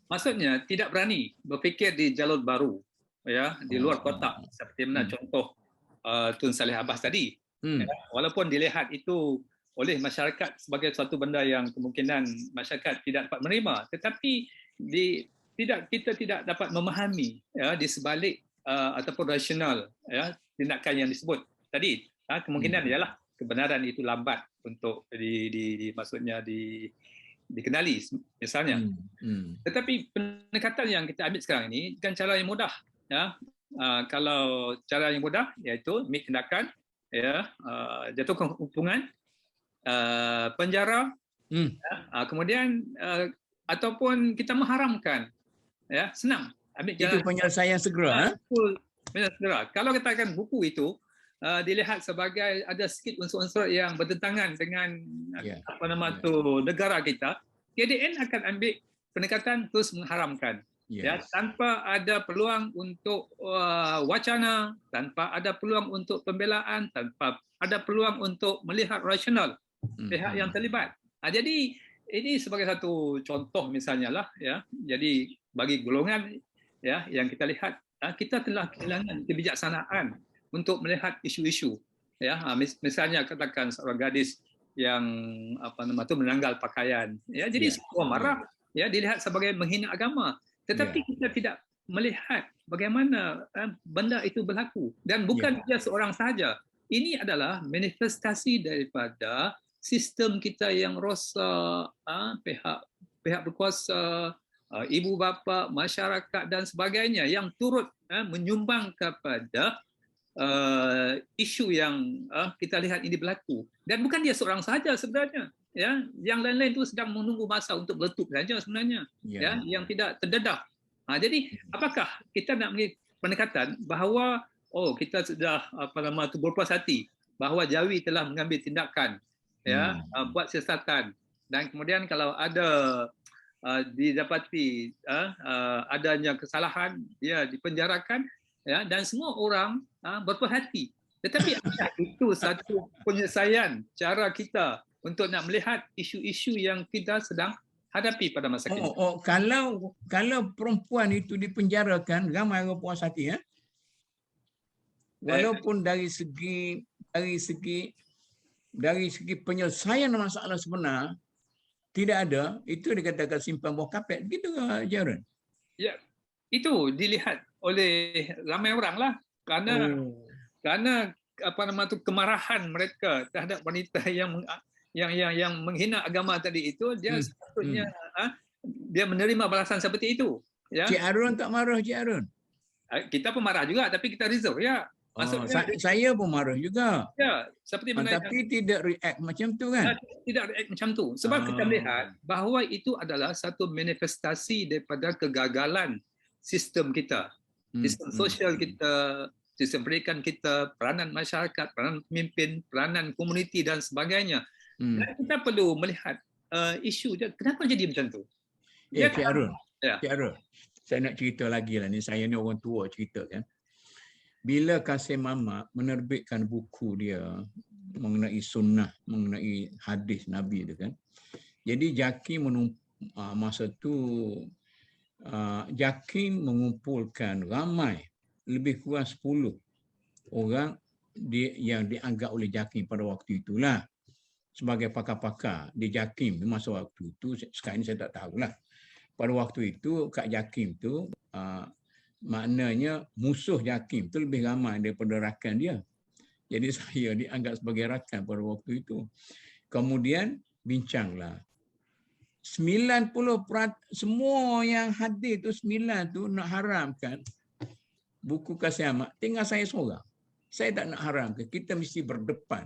Maksudnya tidak berani berfikir di jalur baru, ya, di luar kotak, seperti mana contoh Tun Saleh Abbas tadi. Ya, walaupun dilihat itu oleh masyarakat sebagai suatu benda yang kemungkinan masyarakat tidak dapat menerima, tetapi kita tidak dapat memahami, ya, di sebalik ataupun rasional, ya, tindakan yang disebut tadi. Kemungkinan ialah kebenaran itu lambat untuk maksudnya dikenali misalnya. Tetapi pendekatan yang kita ambil sekarang ini bukan cara yang mudah, ya. Kalau cara yang mudah iaitu ambil tindakan, ya, jatuhkan hukuman, penjara, kemudian ataupun kita mengharamkan, ya, senang ambil jalan. Itu penyelesaian segera. Segera. Kalau katakan buku itu dilihat sebagai ada sikit unsur-unsur yang bertentangan dengan negara kita, KDN akan ambil pendekatan terus mengharamkan. Ya, tanpa ada peluang untuk wacana, tanpa ada peluang untuk pembelaan, tanpa ada peluang untuk melihat rasional pihak yang terlibat. Jadi ini sebagai satu contoh misalnya lah, ya. Jadi bagi golongan, ya, yang kita lihat, kita telah kehilangan kebijaksanaan untuk melihat isu-isu, ya. Misalnya katakan seorang gadis yang menanggal pakaian, ya, jadi semua marah, ya, dilihat sebagai menghina agama. Tetapi kita tidak melihat bagaimana benda itu berlaku. Dan bukan dia seorang sahaja. Ini adalah manifestasi daripada sistem kita yang rosak, pihak berkuasa, ibu bapa, masyarakat dan sebagainya yang turut menyumbang kepada isu yang kita lihat ini berlaku. Dan bukan dia seorang sahaja sebenarnya. Ya, yang lain-lain itu sedang menunggu masa untuk meletup saja sebenarnya. Ya, yang tidak terdedah. Jadi apakah kita nak beri pendekatan bahawa kita sudah berpuas hati bahawa Jawi telah mengambil tindakan, ya, buat siasatan, dan kemudian kalau ada didapati adanya kesalahan, dia dipenjarakan, ya, dan semua orang berpuas hati. Tetapi itu satu penyelesaian cara kita untuk nak melihat isu-isu yang kita sedang hadapi pada masa kini. Kalau perempuan itu dipenjarakan, ramai orang puas hati, ya. Walaupun dari segi penyelesaian masalah sebenar tidak ada, itu dikatakan simpan bawah kapet, gitu ke Jaron? Ya, itu dilihat oleh ramai orang lah, karena kemarahan mereka terhadap wanita yang menghina agama tadi itu, dia sepatutnya dia menerima balasan seperti itu. Ya. Cik Arun tak marah, Cik Arun? Kita pun marah juga, tapi kita reserve, ya. Saya pun marah juga. Ya, seperti mana tapi tidak react macam tu, kan? Tidak react macam tu. Sebab kita melihat bahawa itu adalah satu manifestasi daripada kegagalan sistem kita. Sistem sosial kita, sistem pendidikan kita, peranan masyarakat, peranan pemimpin, peranan komuniti dan sebagainya. Dan kita perlu melihat isu dia, kenapa jadi macam tu? Cik Arun, Cik Arun, saya nak cerita lagi lah ni. Saya ni orang tua cerita, kan. Bila Kasim Mamat menerbitkan buku dia mengenai sunnah, mengenai hadis Nabi tu, kan. Jadi Jaki masa tu Jaki mengumpulkan ramai, lebih kurang 10 orang yang dianggap oleh Jaki pada waktu itulah sebagai pakar-pakar di Jakim masa waktu itu. Sekarang ini saya tak tahulah. Pada waktu itu Kak Jakim tu maknanya musuh Jakim tu lebih ramai daripada rakan dia. Jadi saya dianggap sebagai rakan pada waktu itu. Kemudian bincanglah. 90% semua yang hadir tu 9 tu nak haramkan buku Kasim Mamat. Tinggal saya seorang. Saya tak nak haramkan. Kita mesti berdepan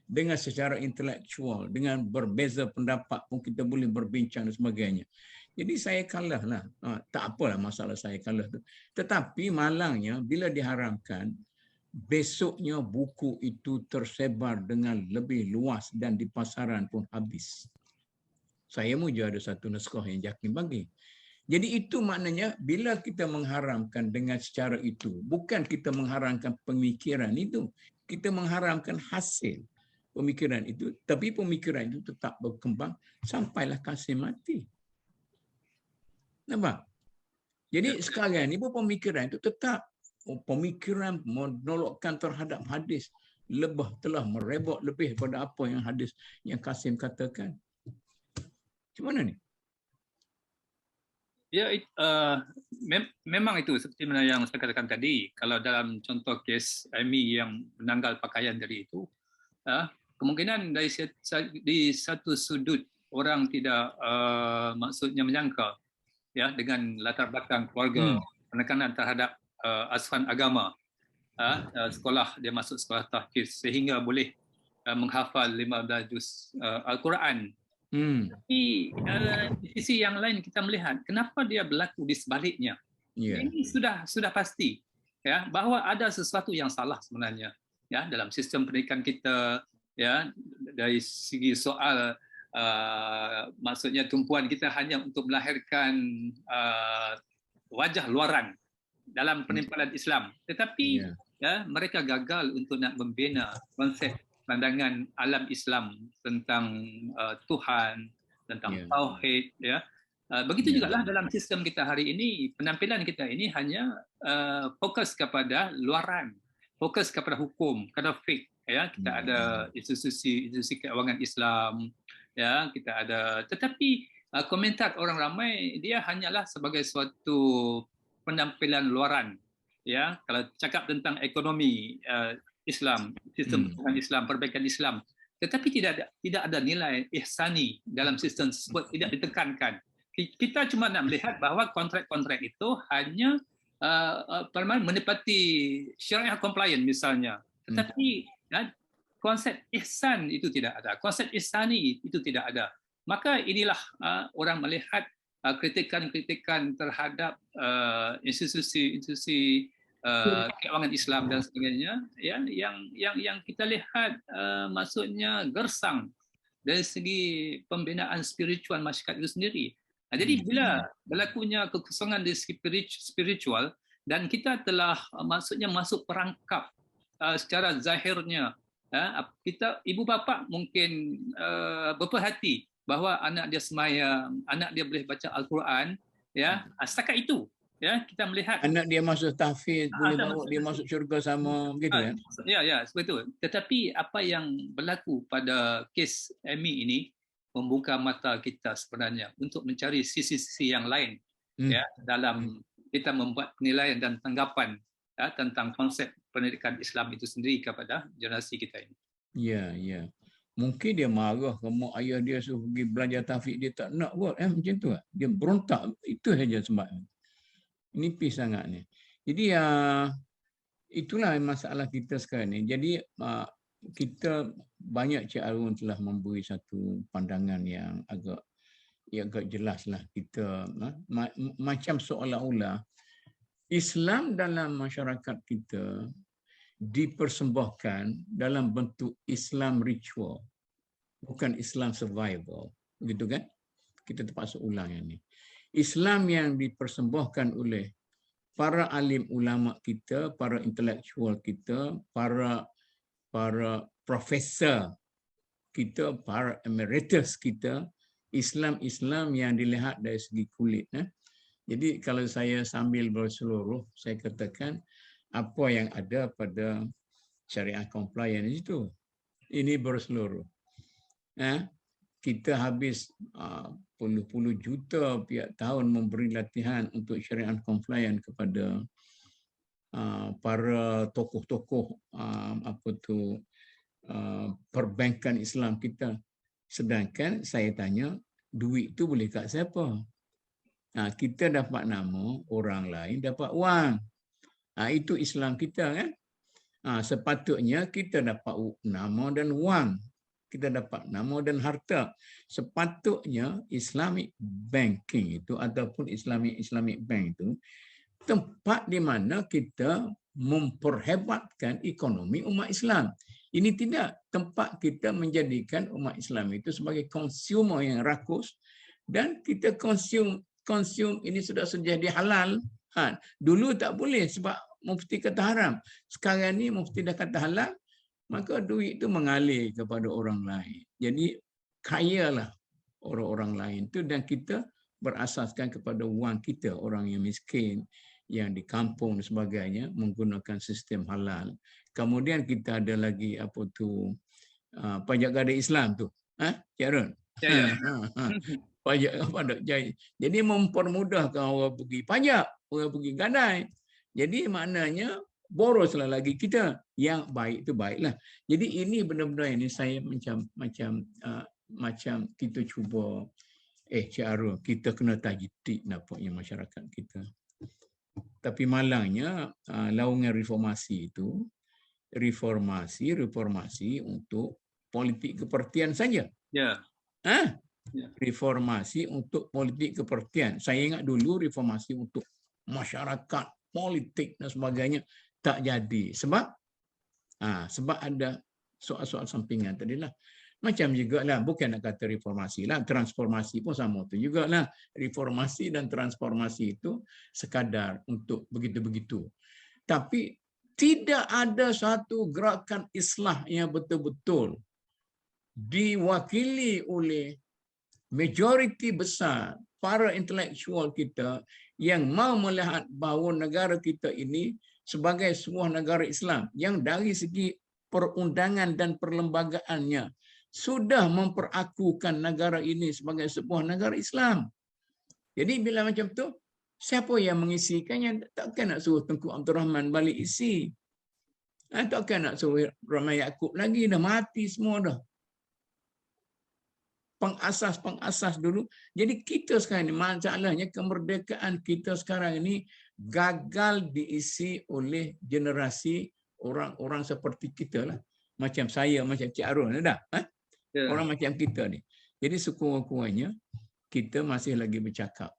dengan secara intelektual, dengan berbeza pendapat pun kita boleh berbincang dan sebagainya. Jadi saya kalah lah. Tak apalah masalah saya kalah tu. Tetapi malangnya bila diharamkan, besoknya buku itu tersebar dengan lebih luas dan di pasaran pun habis. Saya muja ada satu naskah yang Jakim bagi. Jadi itu maknanya bila kita mengharamkan dengan secara itu, bukan kita mengharamkan pemikiran itu, kita mengharamkan hasil pemikiran itu, tapi pemikiran itu tetap berkembang sampailah Kasim mati. Nampak? Jadi sekarang ni pemikiran itu tetap, pemikiran menolakkan terhadap hadis telah merebak lebih pada apa yang hadis yang Kasim katakan. Macam mana ni? Ya, memang itu seperti mana yang saya katakan tadi. Kalau dalam contoh kes Amy yang menanggal pakaian tadi itu, kemungkinan di satu sudut orang tidak maksudnya menyangka, ya, dengan latar belakang keluarga, penekanan terhadap asuhan agama, sekolah, dia masuk sekolah tahfiz sehingga boleh menghafal 15 juz Al-Quran. Tapi di sisi yang lain kita melihat kenapa dia berlaku di sebaliknya. Ini sudah pasti, ya, bahawa ada sesuatu yang salah sebenarnya, ya, dalam sistem pendidikan kita, ya, dari segi soal maksudnya tumpuan kita hanya untuk melahirkan wajah luaran dalam penimpanan Islam, tetapi ya, mereka gagal untuk nak membina konsep pandangan alam Islam tentang Tuhan, tentang tauhid, ya. Begitu juga lah dalam sistem kita hari ini, penampilan kita ini hanya fokus kepada luaran, fokus kepada hukum, kepada fiqh, ya. Kita ada institusi keuangan Islam, ya, kita ada, tetapi komentar orang ramai dia hanyalah sebagai suatu penampilan luaran. Ya, kalau cakap tentang ekonomi Islam, sistem Islam, perbaikan Islam, tetapi tidak ada nilai ihsani dalam sistem tersebut, tidak ditekankan. Kita cuma nak melihat bahawa kontrak-kontrak itu hanya menepati syariah compliant misalnya, tetapi konsep ihsan itu tidak ada, konsep ihsani itu tidak ada. Maka inilah orang melihat kritikan-kritikan terhadap institusi keuangan Islam dan sebagainya, ya, yang kita lihat maksudnya gersang dari segi pembinaan spiritual masyarakat itu sendiri. Jadi bila berlakunya kekosongan di spiritual dan kita telah maksudnya masuk perangkap secara zahirnya, kita ibu bapa mungkin berperhati bahawa anak dia sembahyang, anak dia boleh baca Al-Quran, ya, setakat itu, ya, kita melihat anak dia masuk tahfiz, boleh bawa dia masuk syurga sama, begitu kan? Ya, betul. Tetapi apa yang berlaku pada kes Amy ini membuka mata kita sebenarnya untuk mencari sisi-sisi yang lain, ya, dalam kita membuat penilaian dan tanggapan tentang konsep pendidikan Islam itu sendiri kepada generasi kita ini. Ya. Mungkin dia marah kalau ayah dia suruh pergi belajar tahfiz, dia tak nak buat, macam tu lah. Dia berontak, itu saja sebab. Ini pis sangat ni. Jadi itulah masalah kita sekarang ni. Jadi kita banyak Cik Arun telah memberi satu pandangan yang agak jelas lah. Kita macam seolah-olah Islam dalam masyarakat kita dipersembahkan dalam bentuk Islam ritual, bukan Islam survival, gitu kan? Kita terpaksa ulang yang ni. Islam yang dipersembahkan oleh para alim ulama kita, para intelektual kita, para profesor kita, para emeritus kita, Islam yang dilihat dari segi kulit. Jadi kalau saya sambil berseluruh, saya katakan apa yang ada pada syariah compliance itu. Ini berseluruh. Kita habis puluh-puluh juta tiap tahun memberi latihan untuk syariah compliance kepada para tokoh-tokoh perbankan Islam kita. Sedangkan saya tanya, duit itu boleh kat siapa? Kita dapat nama, orang lain dapat wang. Itu Islam kita kan? Sepatutnya kita dapat nama dan wang. Kita dapat nama dan harta. Sepatutnya Islamic banking itu ataupun Islamic bank itu tempat di mana kita memperhebatkan ekonomi umat Islam. Ini tidak tempat kita menjadikan umat Islam itu sebagai consumer yang rakus dan kita consume ini sudah jadi halal. Dulu tak boleh sebab mufti kata haram. Sekarang ni mufti dah kata halal, maka duit itu mengalir kepada orang lain. Jadi kayalah orang-orang lain tu dan kita berasaskan kepada wang kita, orang yang miskin, yang di kampung dan sebagainya menggunakan sistem halal. Kemudian kita ada lagi pajak gada Islam tu. Karen? Ya. Pajak pada jadi mempermudahkan orang pergi pajak, orang pergi gadai. Jadi maknanya boroslah lagi kita. Yang baik itu baiklah. Jadi ini benar-benar ini saya macam kita cuba Cik Arul, kita kena tajdik nampaknya masyarakat kita. Tapi malangnya laungan reformasi itu reformasi untuk politik kepartian saja. Ya. Reformasi untuk politik kepartian. Saya ingat dulu reformasi untuk masyarakat, politik dan sebagainya tak jadi. Sebab ada soal-soal sampingan tadilah. Macam jugalah, bukan nak kata reformasi lah, transformasi pun sama tu jugalah. Reformasi dan transformasi itu sekadar untuk begitu-begitu. Tapi tidak ada satu gerakan islah yang betul-betul diwakili oleh majoriti besar para intelektual kita yang mau melihat bahawa negara kita ini sebagai sebuah negara Islam yang dari segi perundangan dan perlembagaannya sudah memperakukan negara ini sebagai sebuah negara Islam. Jadi bila macam tu, Siapa yang mengisikannya? Takkan nak suruh Tengku Abdul Rahman balik isi. Takkan nak suruh Rahman Yaakob lagi, dah mati semua dah. Pengasas dulu. Jadi kita sekarang ini, masalahnya kemerdekaan kita sekarang ini gagal diisi oleh generasi orang-orang seperti kita lah. Macam saya, macam Cik Arun. Dah? Orang macam kita ni. Jadi sekurang-kurangnya, kita masih lagi bercakap.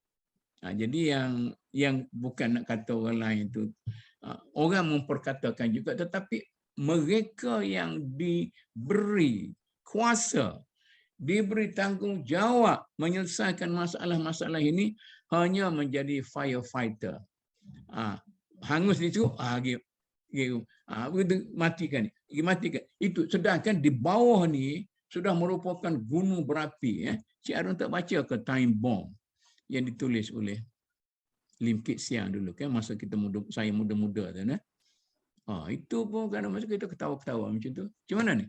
Jadi yang bukan nak kata orang lain tu, orang memperkatakan juga, tetapi mereka yang diberi kuasa, diberi tanggungjawab menyelesaikan masalah-masalah ini hanya menjadi firefighter. Hangus itu, matikan. Itu sedangkan di bawah ni sudah merupakan gunung berapi. Cik Arun tak baca ke Time Bomb yang ditulis oleh Lim Kit Siang dulu kan, masa saya muda-muda tu. Itu pun kadang masa kita ketawa-ketawa macam tu. Macam mana ni?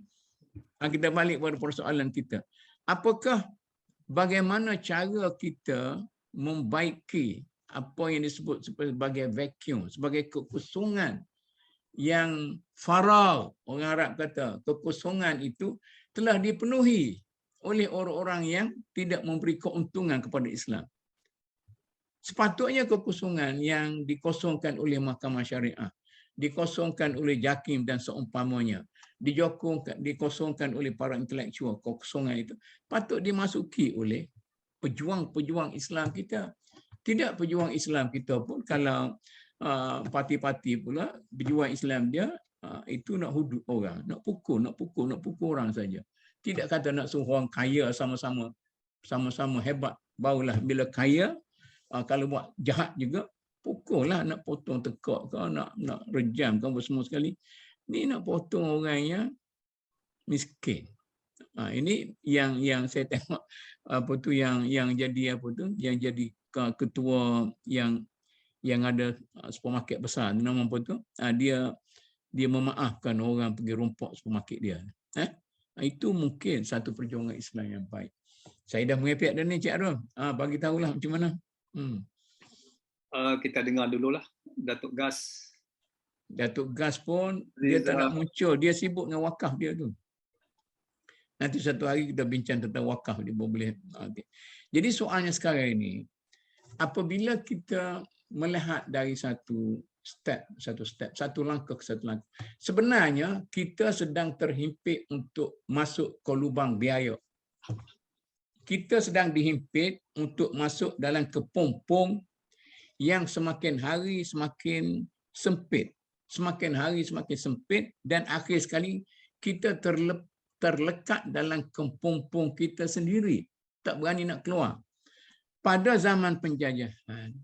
Kita balik pada persoalan kita. Apakah bagaimana cara kita membaiki apa yang disebut sebagai vacuum, sebagai kekosongan yang faragh, orang Arab kata, kekosongan itu telah dipenuhi oleh orang-orang yang tidak memberi keuntungan kepada Islam. Sepatutnya kekosongan yang dikosongkan oleh mahkamah syariah, dikosongkan oleh JAKIM dan seumpamanya, dikosongkan oleh para intelektual, kekosongan itu patut dimasuki oleh pejuang-pejuang Islam kita. Tidak pejuang Islam kita pun, kalau parti-parti pula pejuang Islam dia itu nak hudud orang, nak pukul orang saja. Tidak kata nak suruh orang kaya sama-sama hebat, barulah bila kaya, kalau buat jahat juga pukul lah, nak potong tekak ke, nak rejam ke semua sekali. Ni nak potong orang yang miskin. Ini yang saya tengok yang jadi ketua yang ada supermarket besar, nama apa tu, dia memaafkan orang pergi rompak supermarket dia. Itu mungkin satu perjuangan Islam yang baik. Saya dah mengepek dah ni, Cik Arun. Bagi tahulah macam mana. Kita dengar dululah Datuk Gas. Datuk Gas pun dia tak nak muncul, dia sibuk dengan wakaf dia tu. Nanti satu hari kita bincang tentang wakaf dia boleh. Jadi soalnya sekarang ini, apabila kita melihat dari satu langkah ke satu langkah, sebenarnya kita sedang terhimpit untuk masuk ke lubang biaya. Kita sedang dihimpit untuk masuk dalam kepompong yang semakin hari semakin sempit. Semakin hari semakin sempit, dan akhir sekali kita terlekat dalam kepompong kita sendiri. Tak berani nak keluar. Pada zaman penjajahan,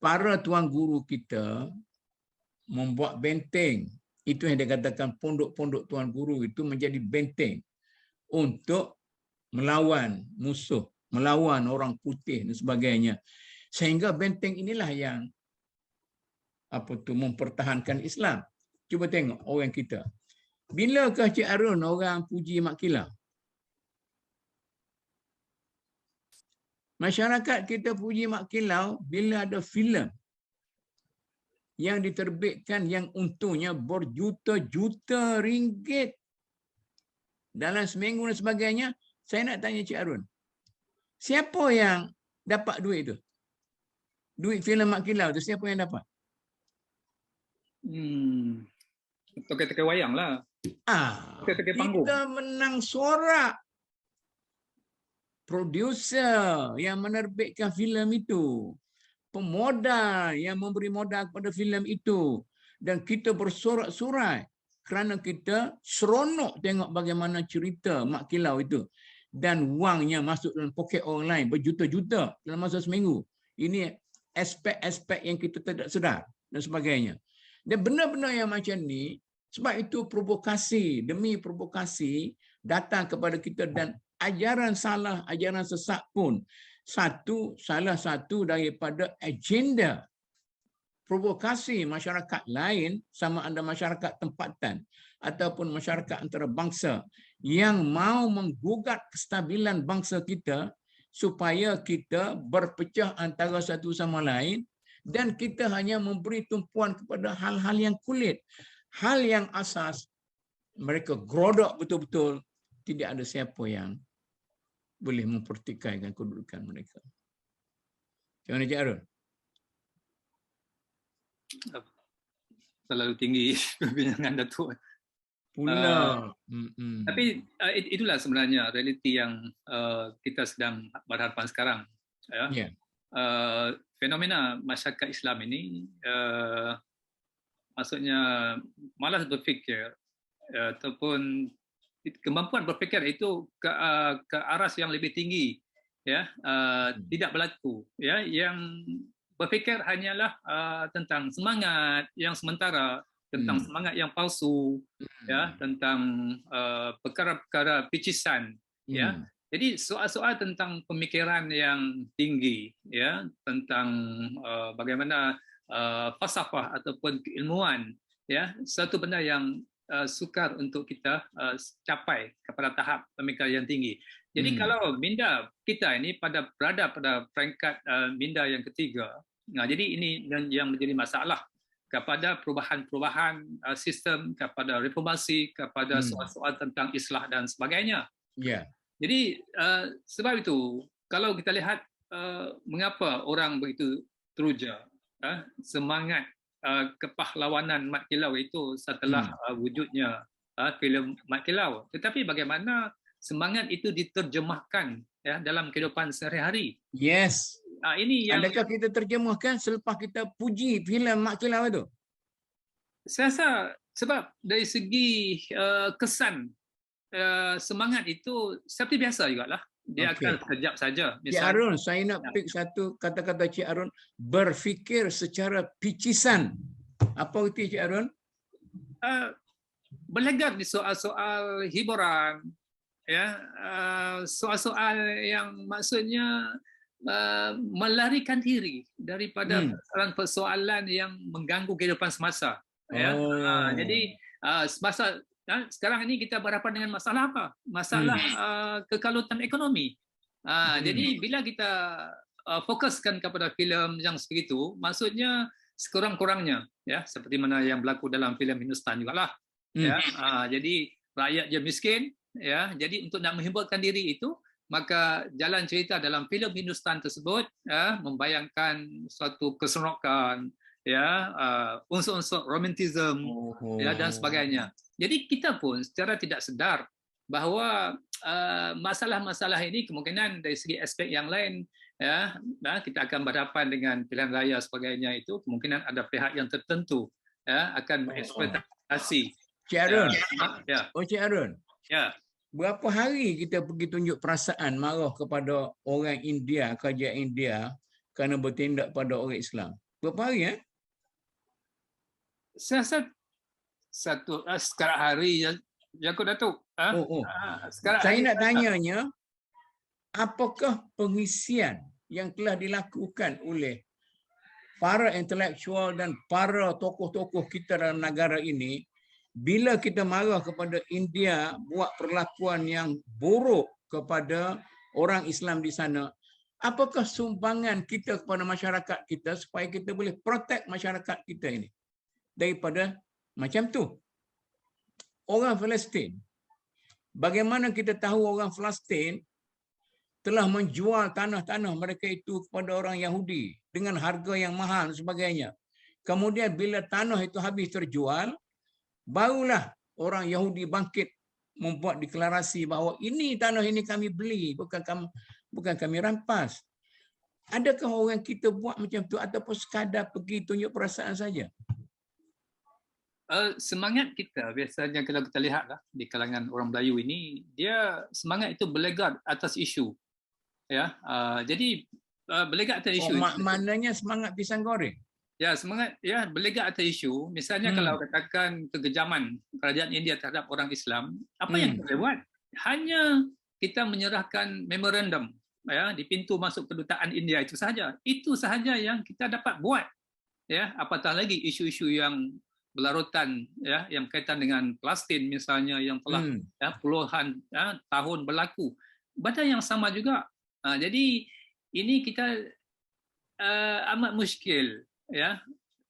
para tuan guru kita membuat benteng. Itu yang dikatakan pondok-pondok tuan guru itu menjadi benteng untuk melawan musuh, melawan orang putih dan sebagainya. Sehingga benteng inilah yang mempertahankan Islam. Cuba tengok orang kita. Bilakah Cik Arun orang puji Mak Kilau? Masyarakat kita puji Mak Kilau bila ada filem yang diterbitkan yang untungnya berjuta-juta ringgit dalam seminggu dan sebagainya. Saya nak tanya Cik Arun, siapa yang dapat duit itu? Duit filem Mak Kilau tu siapa yang dapat? Tokoh-tokoh wayang lah. Tokoh-tokoh panggung. Kita menang sorak. Produser yang menerbitkan filem itu, pemodal yang memberi modal kepada filem itu, dan kita bersorak-sorai kerana kita seronok tengok bagaimana cerita Mak Kilau itu, dan wangnya masuk dalam poket orang lain berjuta-juta dalam masa seminggu. Ini aspek-aspek yang kita tidak sedar dan sebagainya. Dan benar-benar yang macam ni, sebab itu provokasi demi provokasi datang kepada kita, dan ajaran salah, ajaran sesat pun salah satu daripada agenda provokasi masyarakat lain, sama ada masyarakat tempatan ataupun masyarakat antarabangsa yang mau menggugat kestabilan bangsa kita, supaya kita berpecah antara satu sama lain dan kita hanya memberi tumpuan kepada hal-hal yang kulit. Hal yang asas mereka gerodok betul-betul, tidak ada siapa yang boleh mempertikaikan kedudukan mereka. Macam mana Cik Arun? Terlalu tinggi perbincangan Datuk. Pula. Tapi itulah sebenarnya realiti yang kita sedang berhadapan sekarang. Ya. Yeah. Fenomena masyarakat Islam ini maksudnya malas berfikir ataupun kemampuan berfikir itu ke arah yang lebih tinggi, ya, tidak berlaku, ya. Yang berfikir hanyalah tentang semangat yang sementara, tentang semangat yang palsu, ya, tentang perkara-perkara picisan, ya. Jadi soal-soal tentang pemikiran yang tinggi, ya, tentang bagaimana falsafah ataupun keilmuan, ya, satu benda yang sukar untuk kita capai kepada tahap pemikiran yang tinggi. Jadi kalau minda kita ini berada pada peringkat minda yang ketiga, nah, jadi ini yang menjadi masalah kepada perubahan-perubahan sistem, kepada reformasi, kepada soal-soal tentang islah dan sebagainya. Yeah. Jadi sebab itu kalau kita lihat mengapa orang begitu teruja semangat kepahlawanan Mat Kilau itu setelah wujudnya filem Mat Kilau, tetapi bagaimana semangat itu diterjemahkan, ya, dalam kehidupan sehari-hari. Yes. Ini yang adakah kita terjemahkan selepas kita puji filem Mat Kilau itu? Saya rasa sebab dari segi kesan semangat itu seperti biasa jugalah. Dia akan sekejap saja. Cik Arun, saya nak pick satu kata-kata Cik Arun, berfikir secara picisan. Apa itu Cik Arun? Berlegar di soal-soal hiburan, ya, soal-soal yang maksudnya melarikan diri daripada persoalan yang mengganggu kehidupan semasa. Ya. Jadi semasa sekarang ini kita berhadapan dengan masalah apa? Masalah kekalutan ekonomi. Jadi bila kita fokuskan kepada filem yang sebegitu, maksudnya sekurang-kurangnya, ya, seperti mana yang berlaku dalam filem Hindustan jugalah. Ya, jadi rakyat je miskin, ya. Jadi untuk nak menghiburkan diri itu, maka jalan cerita dalam filem Hindustan tersebut, ya, membayangkan suatu keseronokan, ya, unsur-unsur romantism, ya, dan sebagainya. Jadi kita pun secara tidak sedar bahawa masalah-masalah ini kemungkinan dari segi aspek yang lain, ya, kita akan berhadapan dengan pilihan raya sebagainya, itu kemungkinan ada pihak yang tertentu, ya, akan mengeksploitasi. Cik Arun, ya. Cik Arun, ya. Berapa hari kita pergi tunjuk perasaan marah kepada orang India, kerajaan India kerana bertindak pada orang Islam? Berapa hari, ya? Saya rasa sekarang hari yang aku Datuk. Saya nak tanyanya, apakah pengisian yang telah dilakukan oleh para intelektual dan para tokoh-tokoh kita dalam negara ini bila kita marah kepada India buat perlakuan yang buruk kepada orang Islam di sana? Apakah sumbangan kita kepada masyarakat kita supaya kita boleh protect masyarakat kita ini daripada macam tu? Orang Palestin, bagaimana kita tahu orang Palestin telah menjual tanah-tanah mereka itu kepada orang Yahudi dengan harga yang mahal dan sebagainya. Kemudian bila tanah itu habis terjual, barulah orang Yahudi bangkit membuat deklarasi bahawa ini tanah ini kami beli, bukan kami rampas. Adakah orang kita buat macam tu ataupun sekadar pergi tunjuk perasaan saja? Semangat kita biasanya kalau kita lihatlah di kalangan orang Melayu ini, dia semangat itu berlegar atas isu, ya. Jadi berlegar atas isu. Maknanya semangat pisang goreng. Ya, semangat, ya, berlegar atas isu. Misalnya kalau katakan kekejaman kerajaan India terhadap orang Islam, apa yang kita buat? Hanya kita menyerahkan memorandum, ya, di pintu masuk kedutaan India itu sahaja. Itu sahaja yang kita dapat buat, ya. Apatah lagi isu-isu yang berlarutan, ya, yang berkaitan dengan Palestin misalnya yang telah ya, puluhan tahun berlaku. Pada yang sama juga Jadi ini kita amat muskil, ya,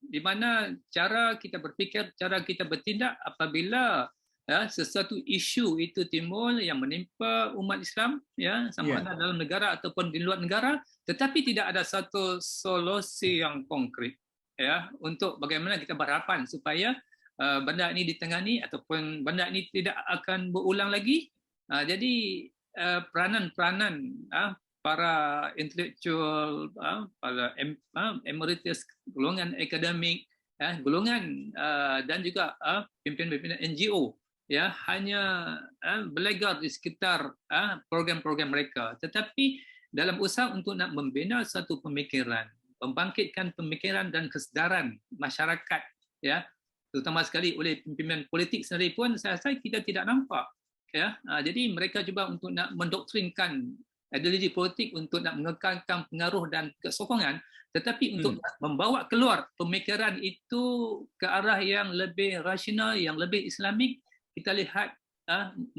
di mana cara kita berfikir, cara kita bertindak apabila sesuatu isu itu timbul yang menimpa umat Islam, ya, sama ada dalam negara ataupun di luar negara, tetapi tidak ada satu solusi yang konkret, ya, untuk bagaimana kita berharapan supaya benda ini ditangani ataupun benda ini tidak akan berulang lagi. Jadi peranan-peranan para intelektual, para emeritus, golongan akademik, golongan dan juga pimpinan-pimpinan NGO, ya, hanya belajar di sekitar program-program mereka, tetapi dalam usaha untuk nak membina satu pemikiran, membangkitkan pemikiran dan kesedaran masyarakat, ya, terutama sekali oleh pimpinan politik sendiri pun saya rasa kita tidak nampak, ya. Jadi mereka cuba untuk nak mendoktrinkan ideologi politik untuk nak mengekalkan pengaruh dan kesokongan, tetapi untuk membawa keluar pemikiran itu ke arah yang lebih rasional, yang lebih Islamik, kita lihat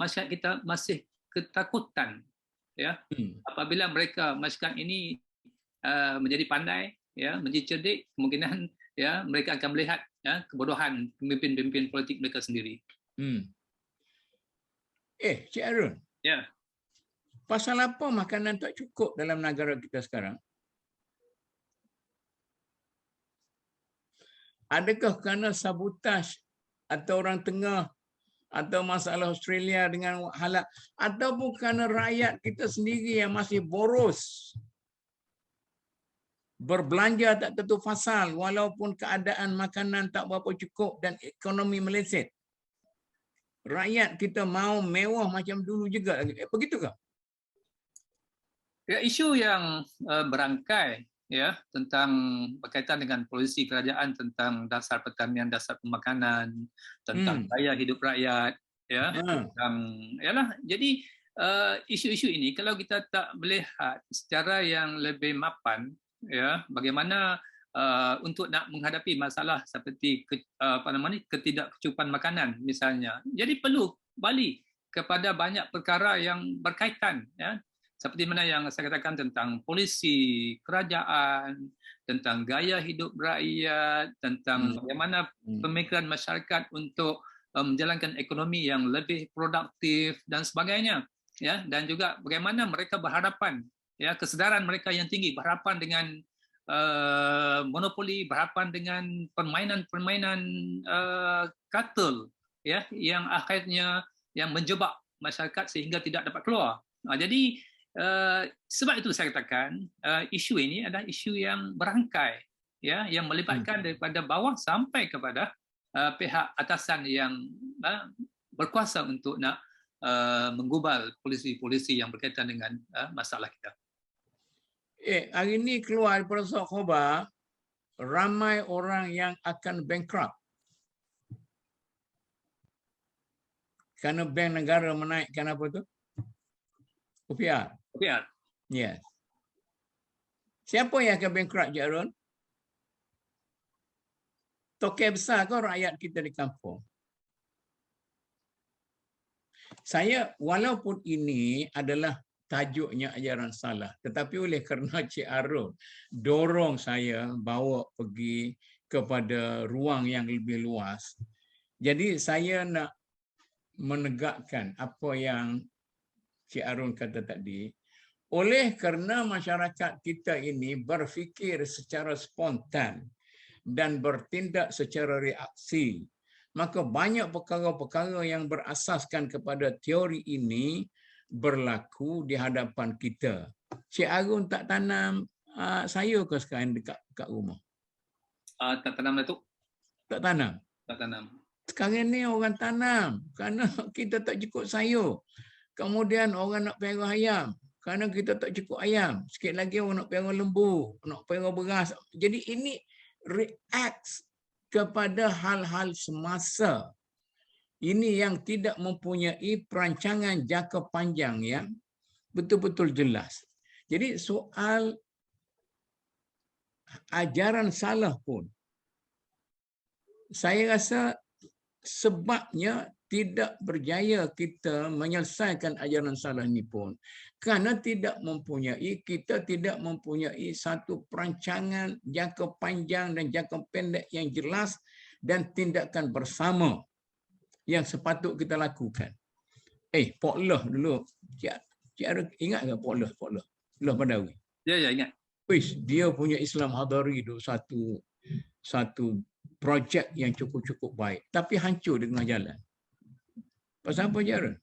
masyarakat kita masih ketakutan, ya, apabila mereka masyarakat ini menjadi pandai, ya, menjadi cerdik, kemungkinan, ya, mereka akan melihat, ya, kebodohan pemimpin-pemimpin politik mereka sendiri. Cik Arun. Ya. Pasal apa makanan tak cukup dalam negara kita sekarang? Adakah kerana sabotaj atau orang tengah atau masalah Australia dengan halat, ataupun kerana rakyat kita sendiri yang masih boros, berbelanja tak tentu fasal walaupun keadaan makanan tak berapa cukup dan ekonomi meleset? Rakyat kita mau mewah macam dulu juga. Begitukah? Ya, isu yang berangkai, ya, tentang berkaitan dengan polisi kerajaan tentang dasar pertanian, dasar pemakanan, tentang gaya hidup rakyat, ya, tentang, yalah. Jadi isu-isu ini kalau kita tak melihat secara yang lebih mapan, ya, bagaimana untuk nak menghadapi masalah seperti ketidakcukupan makanan misalnya, jadi perlu balik kepada banyak perkara yang berkaitan, ya, seperti mana yang saya katakan tentang polisi kerajaan, tentang gaya hidup rakyat, tentang bagaimana pemikiran masyarakat untuk menjalankan ekonomi yang lebih produktif dan sebagainya, ya, dan juga bagaimana mereka berhadapan, ya, kesedaran mereka yang tinggi berhadapan dengan monopoli, berhadapan dengan permainan-permainan kartel, ya, yang akhirnya yang menjebak masyarakat sehingga tidak dapat keluar. Jadi sebab itu saya katakan isu ini adalah isu yang berangkai, ya, yang melibatkan daripada bawah sampai kepada pihak atasan yang berkuasa untuk nak menggubal polisi-polisi yang berkaitan dengan masalah kita. Hari ini keluar daripada surat khabar, ramai orang yang akan bankrupt kerana bank negara menaikkan apa tu? OPR. Yes. Siapa yang akan bankrupt, Cik Arun? Tokoh besar ke rakyat kita di kampung? Saya, walaupun ini adalah tajuknya ajaran salah, tetapi oleh kerana Cik Arun dorong saya bawa pergi kepada ruang yang lebih luas, jadi saya nak menegakkan apa yang Cik Arun kata tadi. Oleh kerana masyarakat kita ini berfikir secara spontan dan bertindak secara reaksi, maka banyak perkara-perkara yang berasaskan kepada teori ini berlaku di hadapan kita. Cik Arun tak tanam sayur ke sekarang dekat rumah? Tak tanam, Datuk. Tak tanam? Tak tanam. Sekarang ni orang tanam kerana kita tak cukup sayur. Kemudian orang nak pelihara ayam kerana kita tak cukup ayam. Sikit lagi orang nak pelihara lembu, nak pelihara beras. Jadi ini react kepada hal-hal semasa. Ini yang tidak mempunyai perancangan jangka panjang yang betul-betul jelas. Jadi soal ajaran salah pun, saya rasa sebabnya tidak berjaya kita menyelesaikan ajaran salah ini pun kerana kita tidak mempunyai satu perancangan jangka panjang dan jangka pendek yang jelas dan tindakan bersama yang sepatut kita lakukan. Pok Loh dulu. Cik Arun ingat ke Pok Loh? Loh Badawi. Ya, ingat. Dia punya Islam Hadari tu satu projek yang cukup baik. Tapi hancur di tengah jalan. Pasal apa, Cik Arun?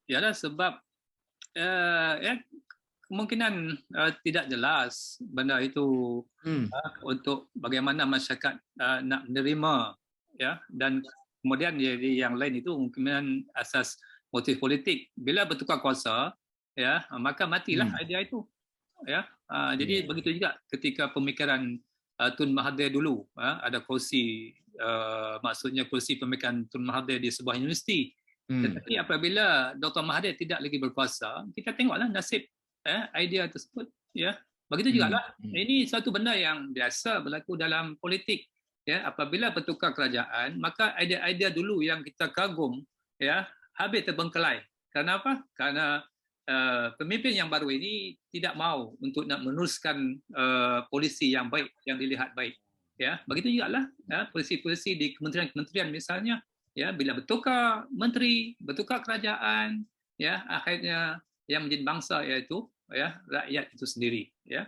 Yalah sebab kemungkinan tidak jelas benda itu untuk bagaimana masyarakat nak menerima, ya, dan kemudian yang lain itu kemungkinan asas motif politik. Bila bertukar kuasa, ya, maka matilah idea itu, ya. Jadi begitu juga ketika pemikiran Tun Mahathir dulu, ada kursi, maksudnya kursi pemikiran Tun Mahathir di sebuah universiti. Tetapi apabila Dr. Mahathir tidak lagi berkuasa, kita tengoklah nasib idea tersebut, ya. Begitu juga lah. Ini satu benda yang biasa berlaku dalam politik, ya. Apabila bertukar kerajaan, maka idea-idea dulu yang kita kagum, ya, habis terbengkelai. Kenapa? Karena pemimpin yang baru ini tidak mahu untuk nak meneruskan polisi yang baik, yang dilihat baik, ya. Begitu juga lah, ya, polisi-polisi di kementerian-kementerian misalnya, ya, bila bertukar menteri, bertukar kerajaan, ya, akhirnya yang menjadi bangsa iaitu, ya, rakyat itu sendiri, ya,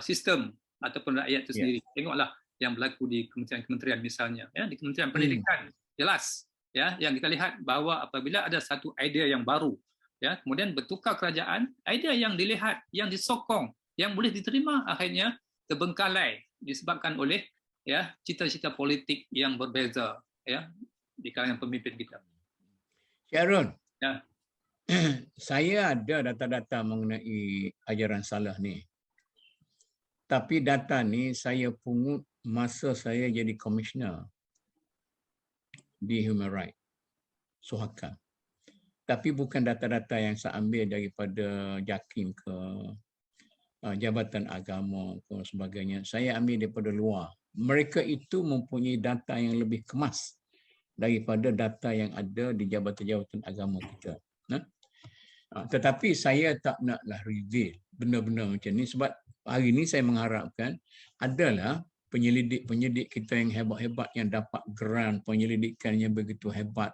sistem ataupun rakyat itu sendiri. Tengoklah yang berlaku di kementerian-kementerian misalnya, ya, di Kementerian Pendidikan jelas, ya, yang kita lihat bahawa apabila ada satu idea yang baru, ya, kemudian bertukar kerajaan, idea yang dilihat, yang disokong, yang boleh diterima, akhirnya terbengkalai disebabkan oleh, ya, cita-cita politik yang berbeza, ya, di kalangan pemimpin kita. Cik Arun, Ya. Saya ada data-data mengenai ajaran salah ni. Tapi data ni saya pungut masa saya jadi komisioner di Human Rights, Suhakam. Tapi bukan data-data yang saya ambil daripada JAKIM ke Jabatan Agama ke sebagainya. Saya ambil daripada luar. Mereka itu mempunyai data yang lebih kemas daripada data yang ada di jabatan-jabatan agama kita. Tetapi saya tak naklah reveal benda-benda macam ni sebab hari ni saya mengharapkan adalah penyelidik-penyelidik kita yang hebat-hebat yang dapat geran penyelidikan yang begitu hebat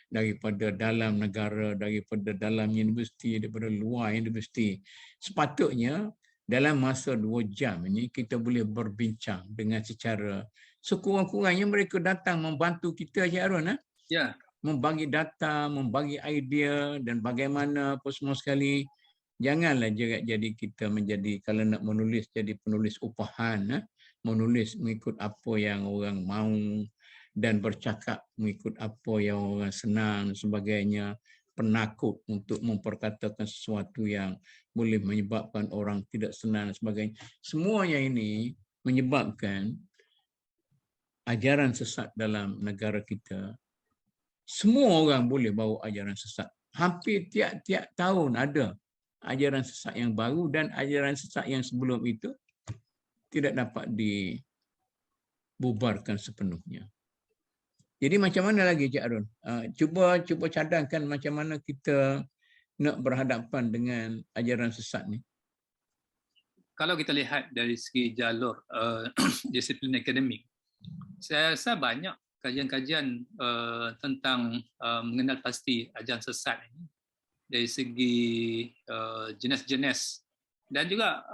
daripada dalam negara, daripada dalam universiti, daripada luar universiti. Sepatutnya dalam masa 2 jam ini kita boleh berbincang dengan secara sekurang-kurangnya mereka datang membantu kita, Cik Arun, Ya. membagi data, membagi idea dan bagaimana apa semua sekali. Janganlah jadi kita menjadi kalau nak menulis jadi penulis upahan, menulis mengikut apa yang orang mahu dan bercakap mengikut apa yang orang senang dan sebagainya, penakut untuk memperkatakan sesuatu yang boleh menyebabkan orang tidak senang dan sebagainya. Semuanya ini menyebabkan ajaran sesat dalam negara kita. Semua orang boleh bawa ajaran sesat. Hampir tiap-tiap tahun ada ajaran sesat yang baru dan ajaran sesat yang sebelum itu tidak dapat dibubarkan sepenuhnya. Jadi macam mana lagi, Cik Arun? Cuba cadangkan macam mana kita nak berhadapan dengan ajaran sesat ni. Kalau kita lihat dari segi jalur disiplin akademik, saya rasa banyak kajian-kajian tentang mengenal pasti ajaran sesat ini dari segi jenis-jenis dan juga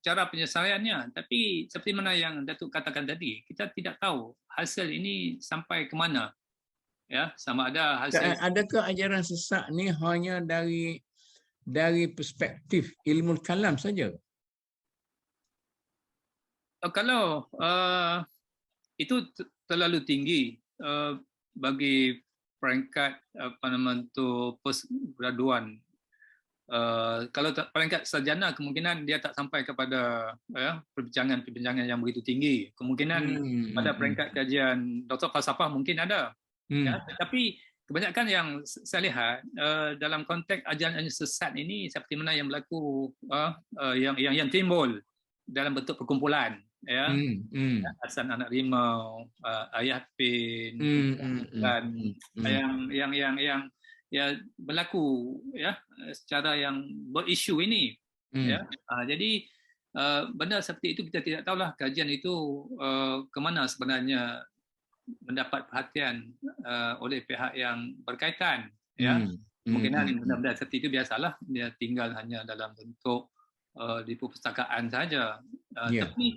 cara penyelesaiannya. Tapi seperti mana yang Datuk katakan tadi, kita tidak tahu hasil ini sampai ke mana. Ya, sama ada hasil. Adakah ajaran sesat ni hanya dari perspektif ilmu kalam saja? Kalau itu terlalu tinggi bagi peringkat postgraduan. Kalau peringkat sarjana kemungkinan dia tak sampai kepada perbincangan yang begitu tinggi. Kemungkinan pada peringkat kajian doktor falsafah mungkin ada. Ya, tetapi kebanyakan yang saya lihat dalam konteks ajaran sesat ini seperti mana yang berlaku yang timbul dalam bentuk perkumpulan, ya, Hasan anak rimau, ayah pin, dan yang ya berlaku ya secara yang berisu ini, ya. Jadi benda seperti itu kita tidak tahulah kajian itu ke mana sebenarnya mendapat perhatian oleh pihak yang berkaitan, ya. Kemungkinan benda-benda seperti itu biasalah dia tinggal hanya dalam bentuk di perpustakaan saja. Tapi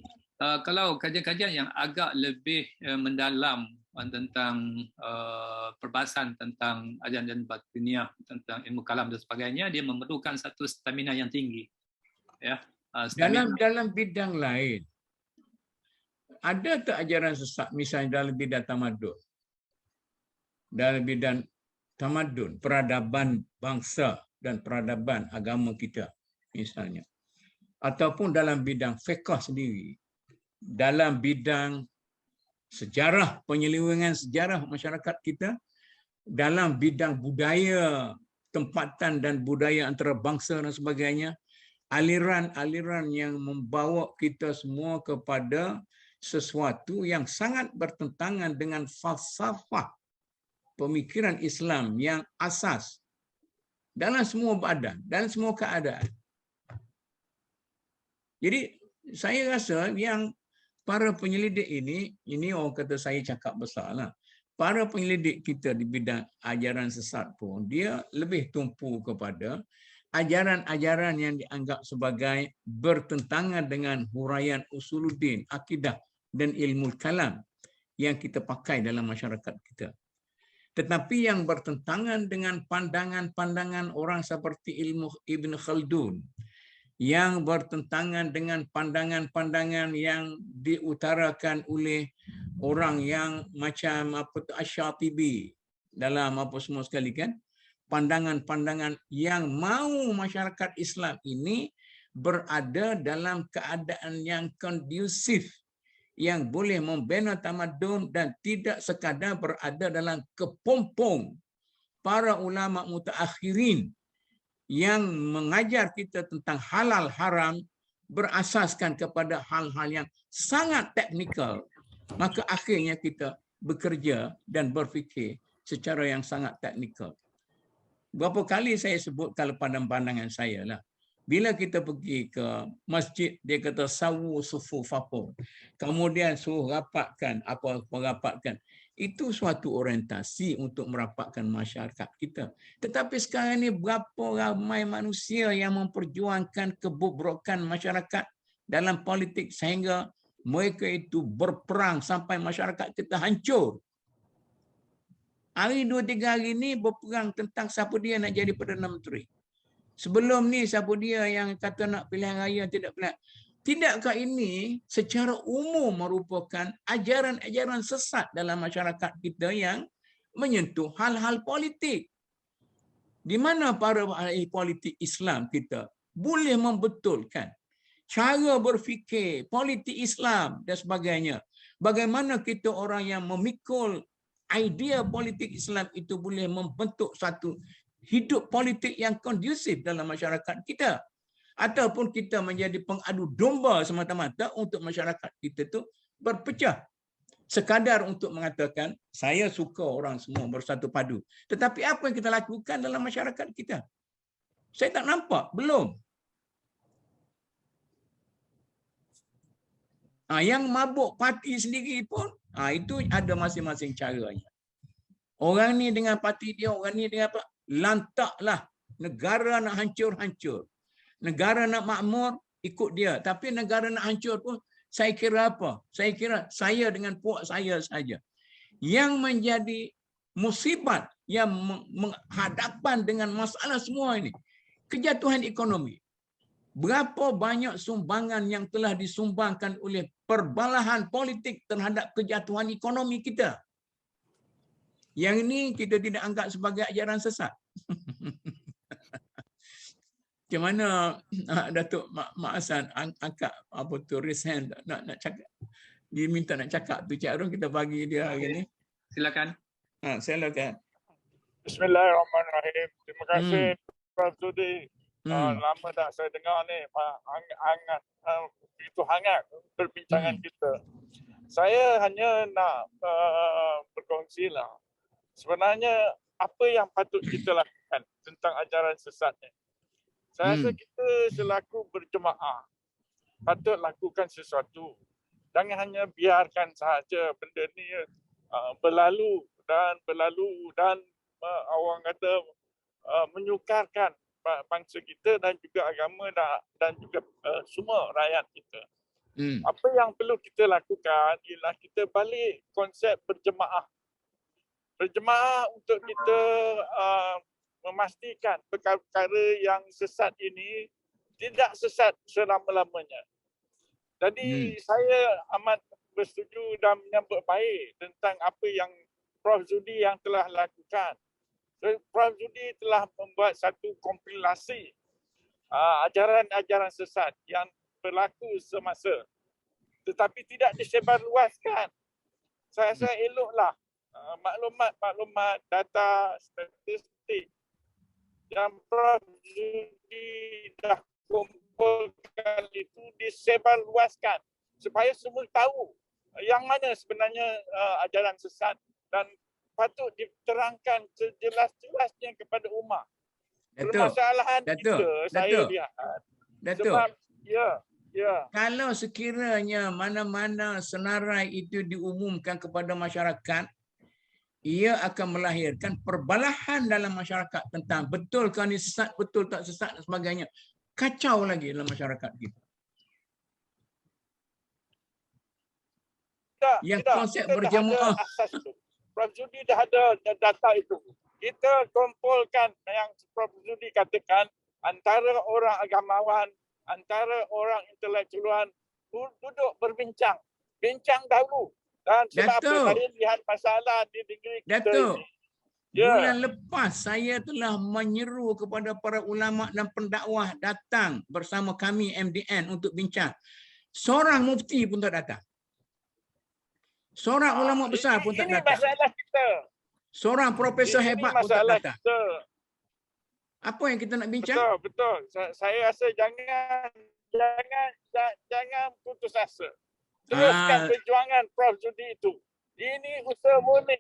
kalau kajian-kajian yang agak lebih mendalam tentang perbahasan tentang ajaran batiniah, tentang ilmu kalam dan sebagainya, dia memerlukan satu stamina yang tinggi, ya. Dalam bidang lain ada tak ajaran sesat, misalnya dalam bidang tamadun, dalam bidang tamadun, peradaban bangsa dan peradaban agama kita misalnya, ataupun dalam bidang fiqh sendiri, dalam bidang sejarah, penyelewengan sejarah masyarakat kita, dalam bidang budaya tempatan dan budaya antarabangsa dan sebagainya, aliran-aliran yang membawa kita semua kepada sesuatu yang sangat bertentangan dengan falsafah pemikiran Islam yang asas dalam semua badan, dalam semua keadaan. Jadi saya rasa yang para penyelidik ini orang kata saya cakap besar lah. Para penyelidik kita di bidang ajaran sesat pun, dia lebih tumpu kepada ajaran-ajaran yang dianggap sebagai bertentangan dengan huraian usuluddin, akidah dan ilmu kalam yang kita pakai dalam masyarakat kita. Tetapi yang bertentangan dengan pandangan-pandangan orang seperti ilmu Ibn Khaldun, yang bertentangan dengan pandangan-pandangan yang diutarakan oleh orang yang macam Asy-Syatibi dalam apa semua sekali kan, pandangan-pandangan yang mau masyarakat Islam ini berada dalam keadaan yang kondusif, yang boleh membina tamadun dan tidak sekadar berada dalam kepompong para ulama mutaakhirin yang mengajar kita tentang halal haram berasaskan kepada hal-hal yang sangat teknikal, maka akhirnya kita bekerja dan berfikir secara yang sangat teknikal. Berapa kali saya sebut kalau pada pandangan saya lah, bila kita pergi ke masjid, dia kata sawu sufufakum, kemudian suruh rapatkan rapatkan. Itu suatu orientasi untuk merapatkan masyarakat kita. Tetapi sekarang ini berapa ramai manusia yang memperjuangkan kebobrokan masyarakat dalam politik sehingga mereka itu berperang sampai masyarakat kita hancur. Hari 2-3 hari ini berperang tentang siapa dia nak jadi Perdana Menteri. Sebelum ni siapa dia yang kata nak pilihan raya tidak pilihan. Tidakkah ini secara umum merupakan ajaran-ajaran sesat dalam masyarakat kita yang menyentuh hal-hal politik? Di mana para ahli politik Islam kita boleh membetulkan cara berfikir politik Islam dan sebagainya. Bagaimana kita orang yang memikul idea politik Islam itu boleh membentuk satu hidup politik yang kondusif dalam masyarakat kita, ataupun kita menjadi pengadu domba semata-mata untuk masyarakat kita tu berpecah sekadar untuk mengatakan saya suka orang semua bersatu padu. Tetapi apa yang kita lakukan dalam masyarakat kita? Saya tak nampak, belum. Yang mabuk parti sendiri pun itu ada masing-masing caranya. Orang ni dengan parti dia, orang ni dengan apa? Lantaklah. Negara nak hancur-hancur. Negara nak makmur, ikut dia. Tapi negara nak hancur pun, saya kira apa? Saya kira saya dengan puak saya saja. Yang menjadi musibat yang menghadapan dengan masalah semua ini, kejatuhan ekonomi. Berapa banyak sumbangan yang telah disumbangkan oleh perbalahan politik terhadap kejatuhan ekonomi kita. Yang ini kita tidak anggap sebagai ajaran sesat. Macam mana Datuk Mak Hasan angkat apa tu resign nak cakap. Dia minta nak cakap tu Cik Arun, kita bagi dia hari ni. Silakan. Silakan. Bismillahirrahmanirrahim. Terima kasih Prof. Sudi. Lama dah saya dengar ni hangat, itu hangat perbincangan kita. Saya hanya nak berkongsi lah. Sebenarnya apa yang patut kita lakukan tentang ajaran sesat ni. Saya rasa kita selaku berjemaah patut lakukan sesuatu. Jangan hanya biarkan sahaja benda ni berlalu dan orang kata menyukarkan bangsa kita dan juga agama dan juga semua rakyat kita. Apa yang perlu kita lakukan ialah kita balik konsep berjemaah. Berjemaah untuk kita memastikan perkara-perkara yang sesat ini tidak sesat selama-lamanya. Jadi saya amat bersetuju dan menyambut baik tentang apa yang Prof Zudi yang telah lakukan. Prof Zudi telah membuat satu kompilasi ajaran-ajaran sesat yang berlaku semasa tetapi tidak disebarluaskan. Saya rasa eloklah maklumat-maklumat, data, statistik yang Prof Zudi dah kumpulkan itu disebarluaskan supaya semua tahu yang mana sebenarnya ajaran sesat dan patut diterangkan sejelas-jelasnya kepada umat. Permasalahan kita, saya lihat. Sebab, kalau sekiranya mana-mana senarai itu diumumkan kepada masyarakat, ia akan melahirkan perbalahan dalam masyarakat tentang betulkah ini sesat, betul tak sesat dan sebagainya. Kacau lagi dalam masyarakat kita. Yang konsep berjemaah. Prof Zudi dah ada data itu. Kita kumpulkan yang Prof Zudi katakan antara orang agamawan, antara orang intelektualan duduk berbincang. Bincang dahulu. Dan sebab apa saya lihat masalah di negeri kita ini. Bulan lepas saya telah menyeru kepada para ulama dan pendakwah datang bersama kami MDN untuk bincang. Seorang mufti pun tak datang. Seorang ulama besar pun tak datang. Ini masalah kita. Seorang profesor hebat pun tak datang. Kita. Apa yang kita nak bincang? Betul. Saya rasa jangan putus asa. Teruskan perjuangan Prof Zudi itu. Ini usaha murni.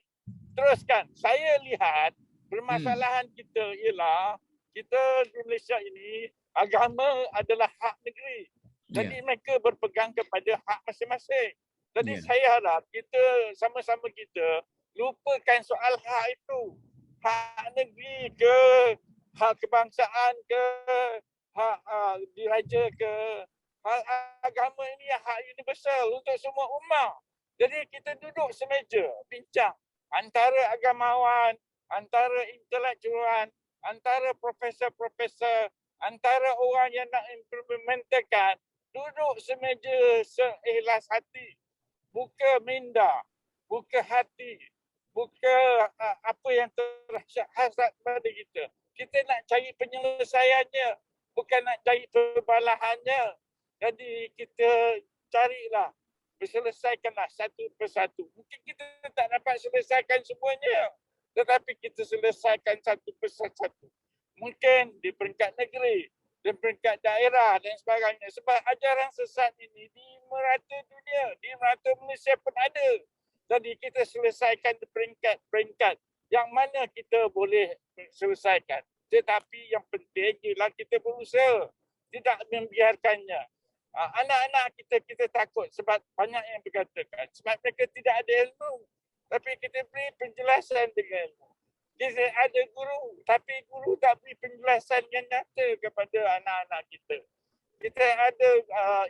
Teruskan. Saya lihat permasalahan kita ialah kita di Malaysia ini agama adalah hak negeri. Jadi mereka berpegang kepada hak masing-masing. Jadi saya harap kita sama-sama kita lupakan soal hak itu. Hak negeri ke, hak kebangsaan ke, hak diraja ke, hak agama ini hak universal untuk semua umat. Jadi kita duduk semeja, bincang. Antara agamawan, antara intelektualan, antara profesor-profesor, antara orang yang nak implementkan, duduk semeja seikhlas hati. Buka minda, buka hati, buka apa yang terhasrat pada kita. Kita nak cari penyelesaiannya, bukan nak cari perbalahannya. Jadi kita carilah, selesaikanlah satu persatu. Mungkin kita tak dapat selesaikan semuanya, tetapi kita selesaikan satu persatu. Mungkin di peringkat negeri, di peringkat daerah dan sebagainya. Sebab ajaran sesat ini di merata dunia, di merata Malaysia pun ada. Jadi kita selesaikan di peringkat-peringkat yang mana kita boleh selesaikan. Tetapi yang penting ialah kita berusaha, tidak membiarkannya. Anak-anak kita takut sebab banyak yang berkatakan sebab mereka tidak ada ilmu. Tapi kita beri penjelasan dengan ilmu. Kita ada guru, tapi guru tak beri penjelasan yang nyata kepada anak-anak kita. Kita ada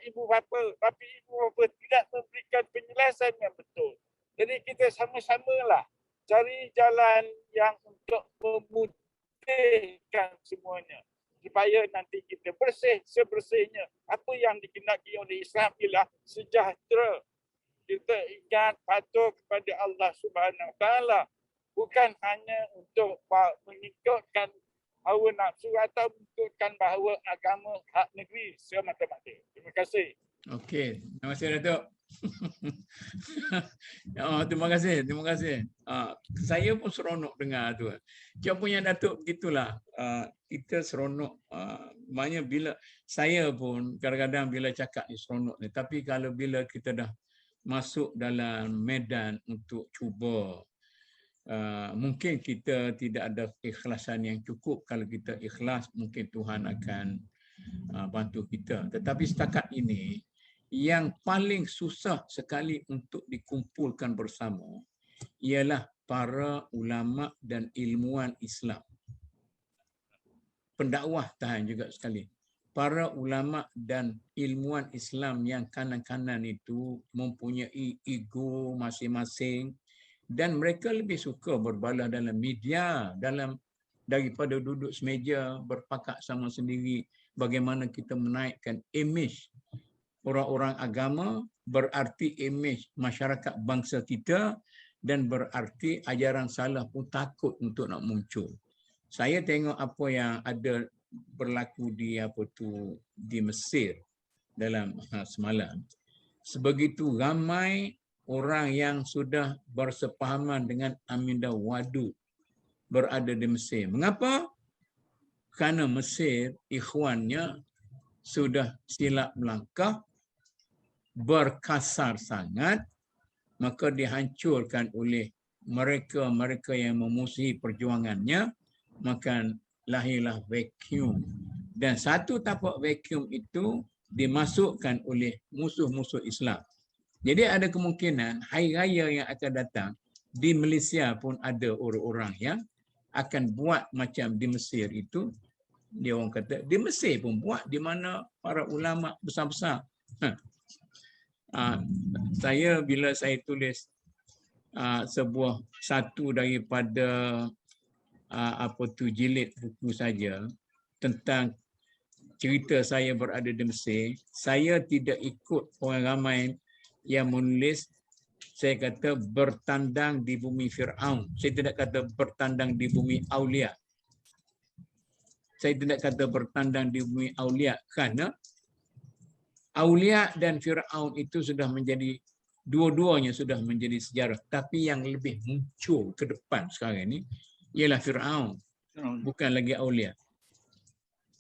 ibu bapa, tapi ibu bapa tidak memberikan penjelasan yang betul. Jadi kita sama-samalah cari jalan yang untuk memutihkan semuanya. Supaya nanti kita bersih sebersihnya. Apa yang dikehendaki oleh Islam ialah sejahtera. Kita ingat patuh kepada Allah Subhanahu Wa Taala, bukan hanya untuk mengikutkan hawa nafsu atau mengikutkan bahawa agama hak negeri semata-mata. Terima kasih. Okey, terima kasih Datuk. Oh, terima kasih, terima kasih. Saya pun seronok dengar tu. Dia punya Datuk begitulah. Kita seronok. Maknanya bila saya pun kadang-kadang bila cakap ni seronok ni. Tapi kalau bila kita dah masuk dalam medan untuk cuba, mungkin kita tidak ada ikhlasan yang cukup. Kalau kita ikhlas, mungkin Tuhan akan bantu kita. Tetapi setakat ini, yang paling susah sekali untuk dikumpulkan bersama ialah para ulama dan ilmuwan Islam. Pendakwah tahan juga sekali. Para ulama dan ilmuwan Islam yang kanan-kanan itu mempunyai ego masing-masing dan mereka lebih suka berbalah dalam media daripada duduk semeja berpakat sama sendiri bagaimana kita menaikkan imej orang-orang agama, berarti imej masyarakat bangsa kita dan berarti ajaran salah pun takut untuk nak muncul. Saya tengok apa yang ada berlaku di di Mesir dalam semalam. Sebegitu ramai orang yang sudah bersepahaman dengan Amindah Wadud berada di Mesir. Mengapa? Kerana Mesir, ikhwannya sudah silap melangkah, berkasar sangat, maka dihancurkan oleh mereka-mereka yang memusuhi perjuangannya, maka lahirlah vacuum. Dan satu tapak vacuum itu dimasukkan oleh musuh-musuh Islam. Jadi ada kemungkinan hari raya yang akan datang di Malaysia pun ada orang-orang yang akan buat macam di Mesir itu. Dia orang kata di Mesir pun buat, di mana para ulama besar-besar. Saya bila saya tulis sebuah satu daripada jilid buku saja tentang cerita saya berada di Mesir, saya tidak ikut orang ramai yang menulis. Saya kata bertandang di bumi Fir'aun. Saya tidak kata bertandang di bumi Aulia. Saya tidak kata bertandang di bumi Aulia kerana Aulia dan Fir'aun itu sudah menjadi, dua-duanya sudah menjadi sejarah. Tapi yang lebih muncul ke depan sekarang ini ialah Fir'aun, bukan lagi Aulia.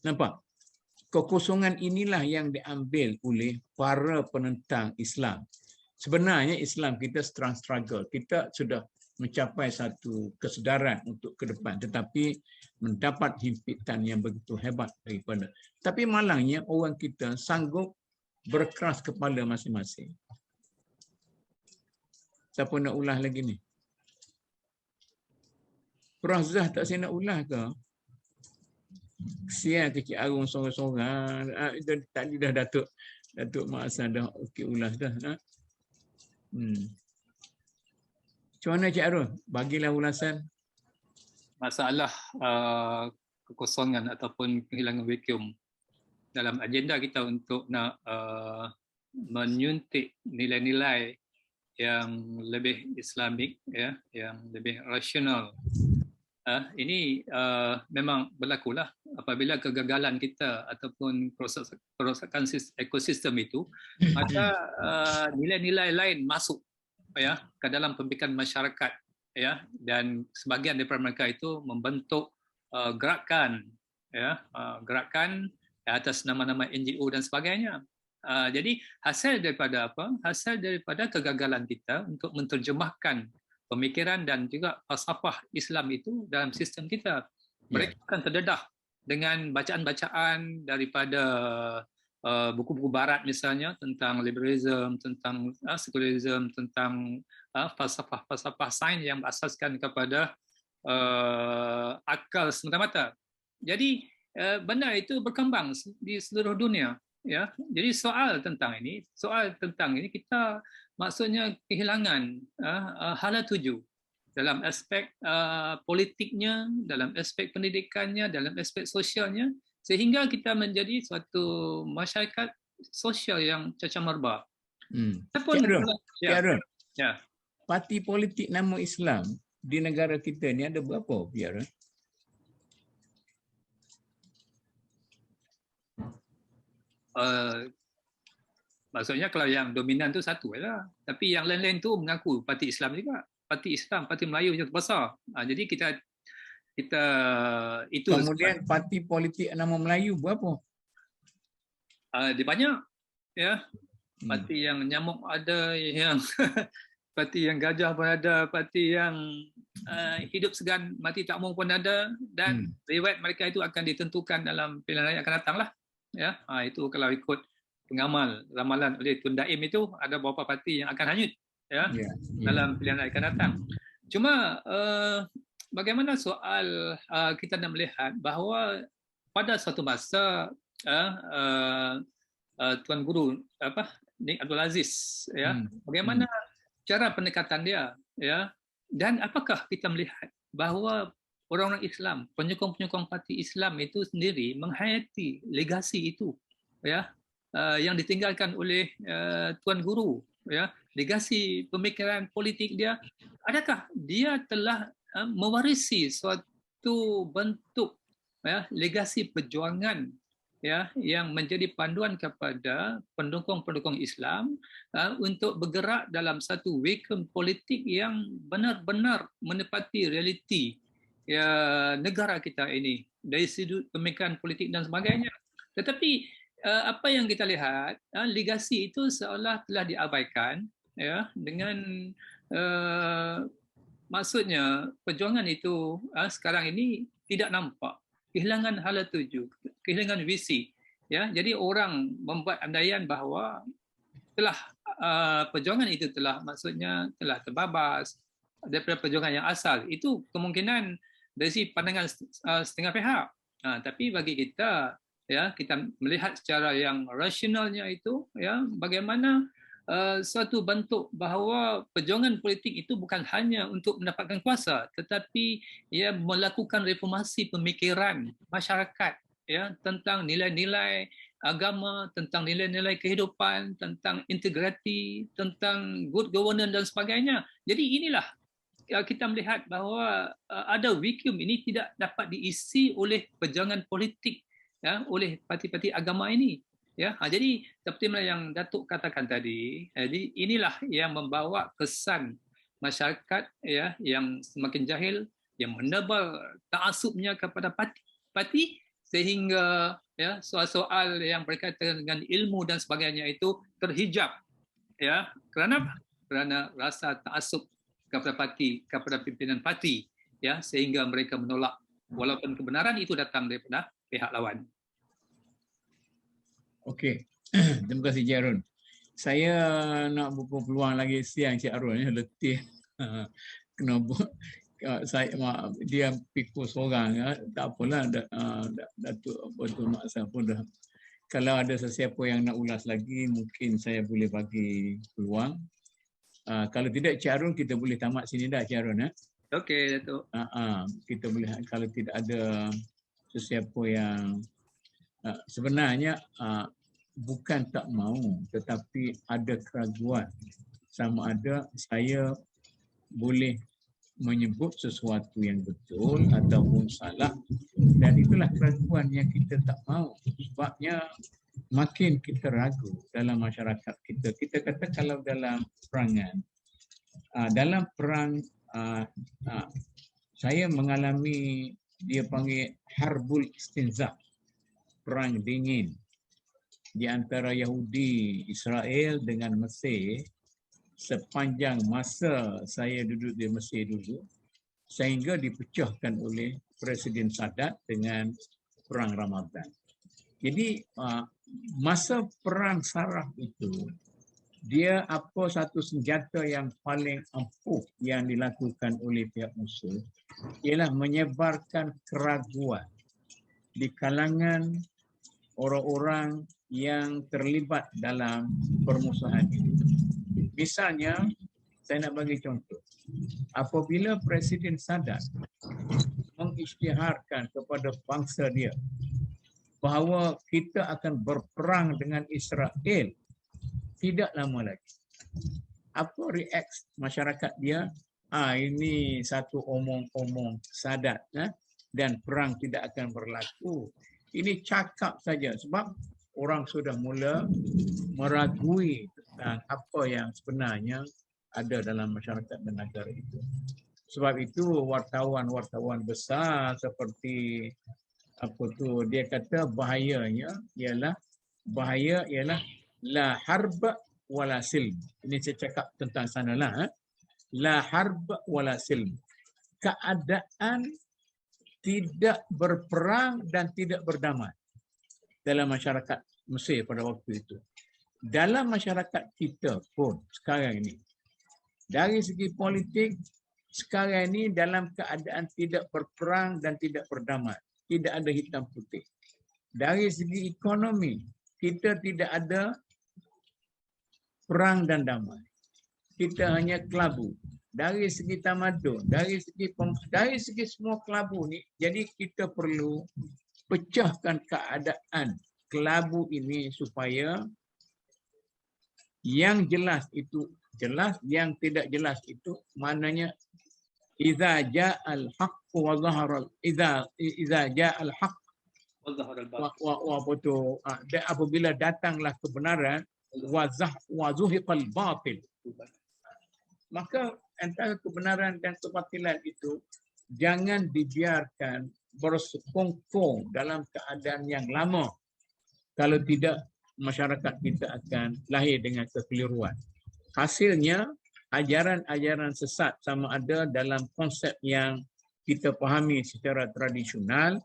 Nampak? Kekosongan inilah yang diambil oleh para penentang Islam. Sebenarnya Islam kita strong struggle. Kita sudah mencapai satu kesedaran untuk ke depan. Tetapi mendapat himpitan yang begitu hebat daripada. Tapi malangnya orang kita sanggup berkeras kepala masing-masing. Siapa nak ulah lagi ni? Prof Zah tak saya nak ulah ke? Kesian kecil Arung sorang-sorang. Tadi dah Datuk Mak Hassan dah okey ulas dah. Macam mana Cik Arun? Bagilah ulasan. Masalah kekosongan ataupun kehilangan vacuum dalam agenda kita untuk nak menyuntik nilai-nilai yang lebih Islamik, ya, yang lebih rasional. Ini memang berlakulah apabila kegagalan kita ataupun kerosakan ekosistem itu, maka nilai-nilai lain masuk, ya, ke dalam pemikiran masyarakat, ya, dan sebahagian daripada mereka itu membentuk gerakan, ya, gerakan atas nama-nama NGO dan sebagainya. Jadi hasil daripada apa? Hasil daripada kegagalan kita untuk menerjemahkan pemikiran dan juga falsafah Islam itu dalam sistem kita. Mereka akan terdedah dengan bacaan-bacaan daripada buku-buku barat misalnya tentang liberalism, tentang secularism, tentang falsafah-falsafah sains yang berasaskan kepada akal semata-mata. Jadi benda itu berkembang di seluruh dunia, ya. Jadi soal tentang ini kita maksudnya kehilangan hala tuju dalam aspek politiknya, dalam aspek pendidikannya, dalam aspek sosialnya, sehingga kita menjadi suatu masyarakat sosial yang cacah merbah. Cik Arun, parti politik nama Islam di negara kita ni ada berapa, Cik Arun? Maksudnya kalau yang dominan tu satu lah. Tapi yang lain-lain tu mengaku parti Islam juga. Parti Islam, parti Melayu yang terbesar. Jadi kita itu Kemudian parti politik nama Melayu berapa? dia banyak, ya. Parti yang nyamuk ada, yang parti yang gajah pun ada, parti yang hidup segan mati tak mahu pun ada, dan riwayat mereka itu akan ditentukan dalam pilihan raya akan datang lah. Ya, itu kalau ikut pengamal ramalan oleh Tun Daim itu ada beberapa parti yang akan hanyut, ya, dalam pilihan raya akan datang. Cuma bagaimana soal kita nak melihat bahawa pada suatu masa Tuan Guru Nik Abdul Aziz, ya, bagaimana cara pendekatan dia, ya, dan apakah kita melihat bahawa orang-orang Islam, penyokong-penyokong parti Islam itu sendiri menghayati legasi itu, ya, yang ditinggalkan oleh Tuan Guru, ya, legasi pemikiran politik dia. Adakah dia telah mewarisi suatu bentuk, ya, legasi perjuangan, ya, yang menjadi panduan kepada pendukung-pendukung Islam untuk bergerak dalam satu vacuum politik yang benar-benar menepati realiti, ya, negara kita ini dari sudut pemikiran politik dan sebagainya. Tetapi apa yang kita lihat, legasi itu seolah telah diabaikan, ya, dengan maksudnya perjuangan itu sekarang ini tidak nampak, kehilangan hala tuju, kehilangan visi, ya. Jadi orang membuat andaian bahawa telah perjuangan itu telah maksudnya telah terbabas daripada perjuangan yang asal. Itu kemungkinan dari segi pandangan setengah pihak. Tapi bagi kita, ya, kita melihat secara yang rasionalnya itu, ya, bagaimana suatu bentuk bahawa perjuangan politik itu bukan hanya untuk mendapatkan kuasa, tetapi ia melakukan reformasi pemikiran masyarakat, ya, tentang nilai-nilai agama, tentang nilai-nilai kehidupan, tentang integriti, tentang good governance dan sebagainya. Jadi inilah kita melihat bahawa ada vacuum ini tidak dapat diisi oleh perjuangan politik, ya, oleh parti-parti agama ini, ya. Jadi seperti yang Datuk katakan tadi, jadi inilah yang membawa kesan masyarakat, ya, yang semakin jahil, yang menebal ta'assubnya kepada parti sehingga, ya, soal-soal yang berkaitan dengan ilmu dan sebagainya itu terhijab, ya. Kerana rasa ta'assub kepada parti, kepada pimpinan parti, ya, sehingga mereka menolak walaupun kebenaran itu datang daripada pihak lawan. Okey. Terima kasih Cik Arun. Saya nak buka peluang lagi siang Cik Arun ni, letih. Kena dia pikul seorang, ya. Tak apalah, Datuk Tuan Mak Hassan pun dah. Kalau ada sesiapa yang nak ulas lagi, mungkin saya boleh bagi peluang. Kalau tidak Cik Arun, kita boleh tamat sini dah Cik Arun, ya. Okey, Datuk. Kita boleh, kalau tidak ada sesiapa yang sebenarnya bukan tak mahu, tetapi ada keraguan sama ada saya boleh menyebut sesuatu yang betul ataupun salah, dan itulah keraguan yang kita tak mahu. Sebabnya makin kita ragu dalam masyarakat kita. Kita kata kalau dalam perangan, dalam perang saya mengalami dia panggil harbul istinzaq, perang dingin di antara Yahudi Israel dengan Mesir sepanjang masa saya duduk di Mesir dulu, sehingga dipecahkan oleh Presiden Sadat dengan perang Ramadan. Jadi masa perang Saraf itu, dia apa satu senjata yang paling ampuh yang dilakukan oleh pihak musuh ialah menyebarkan keraguan di kalangan orang-orang yang terlibat dalam permusuhan ini. Misalnya, saya nak bagi contoh. Apabila Presiden Sadat mengisytiharkan kepada bangsa dia bahawa kita akan berperang dengan Israel tidak lama lagi, apa reaksi masyarakat dia? Ini satu omong-omong Sadat, dan perang tidak akan berlaku. Ini cakap saja, sebab orang sudah mula meragui tentang apa yang sebenarnya ada dalam masyarakat dan negara itu. Sebab itu wartawan-wartawan besar seperti dia kata bahaya ialah la harb wala silm. Ini saya cakap tentang sanalah. La harb wala silm. Keadaan tidak berperang dan tidak berdamai dalam masyarakat Mesir pada waktu itu. Dalam masyarakat kita pun sekarang ini, dari segi politik, sekarang ini dalam keadaan tidak berperang dan tidak berdamai. Tidak ada hitam putih. Dari segi ekonomi, kita tidak ada perang dan damai. Kita hanya kelabu. Dari segi tamadun, dari segi semua kelabu ni, jadi kita perlu pecahkan keadaan kelabu ini supaya yang jelas itu jelas, yang tidak jelas itu maknanya idza ja'al haqq wa dhahara idza ja'al haqq wa betul apabila datanglah kebenaran wa zuhiqal batil, maka antara kebenaran dan kebatilan itu jangan dibiarkan bersekongkong dalam keadaan yang lama. Kalau tidak, masyarakat kita akan lahir dengan kekeliruan. Hasilnya, ajaran-ajaran sesat sama ada dalam konsep yang kita fahami secara tradisional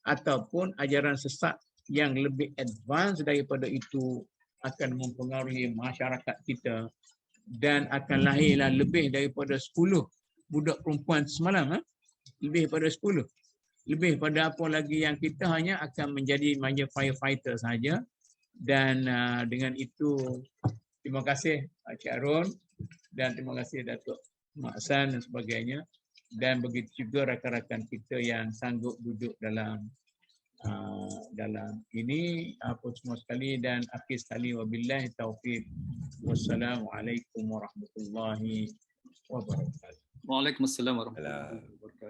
ataupun ajaran sesat yang lebih advance daripada itu akan mempengaruhi masyarakat kita dan akan lahirlah lebih daripada 10 budak perempuan semalam. Lebih pada 10. Lebih pada apa lagi yang kita hanya akan menjadi firefighter saja. Dan dengan itu, terima kasih Cik Arun dan terima kasih Datuk Mak San dan sebagainya. Dan begitu juga rakan-rakan kita yang sanggup duduk dalam ini apa semua sekali, dan akhir sekali wabillahi taufiq. Wassalamualaikum warahmatullahi wabarakatuh. Waalaikumsalam warahmatullahi wabarakatuh.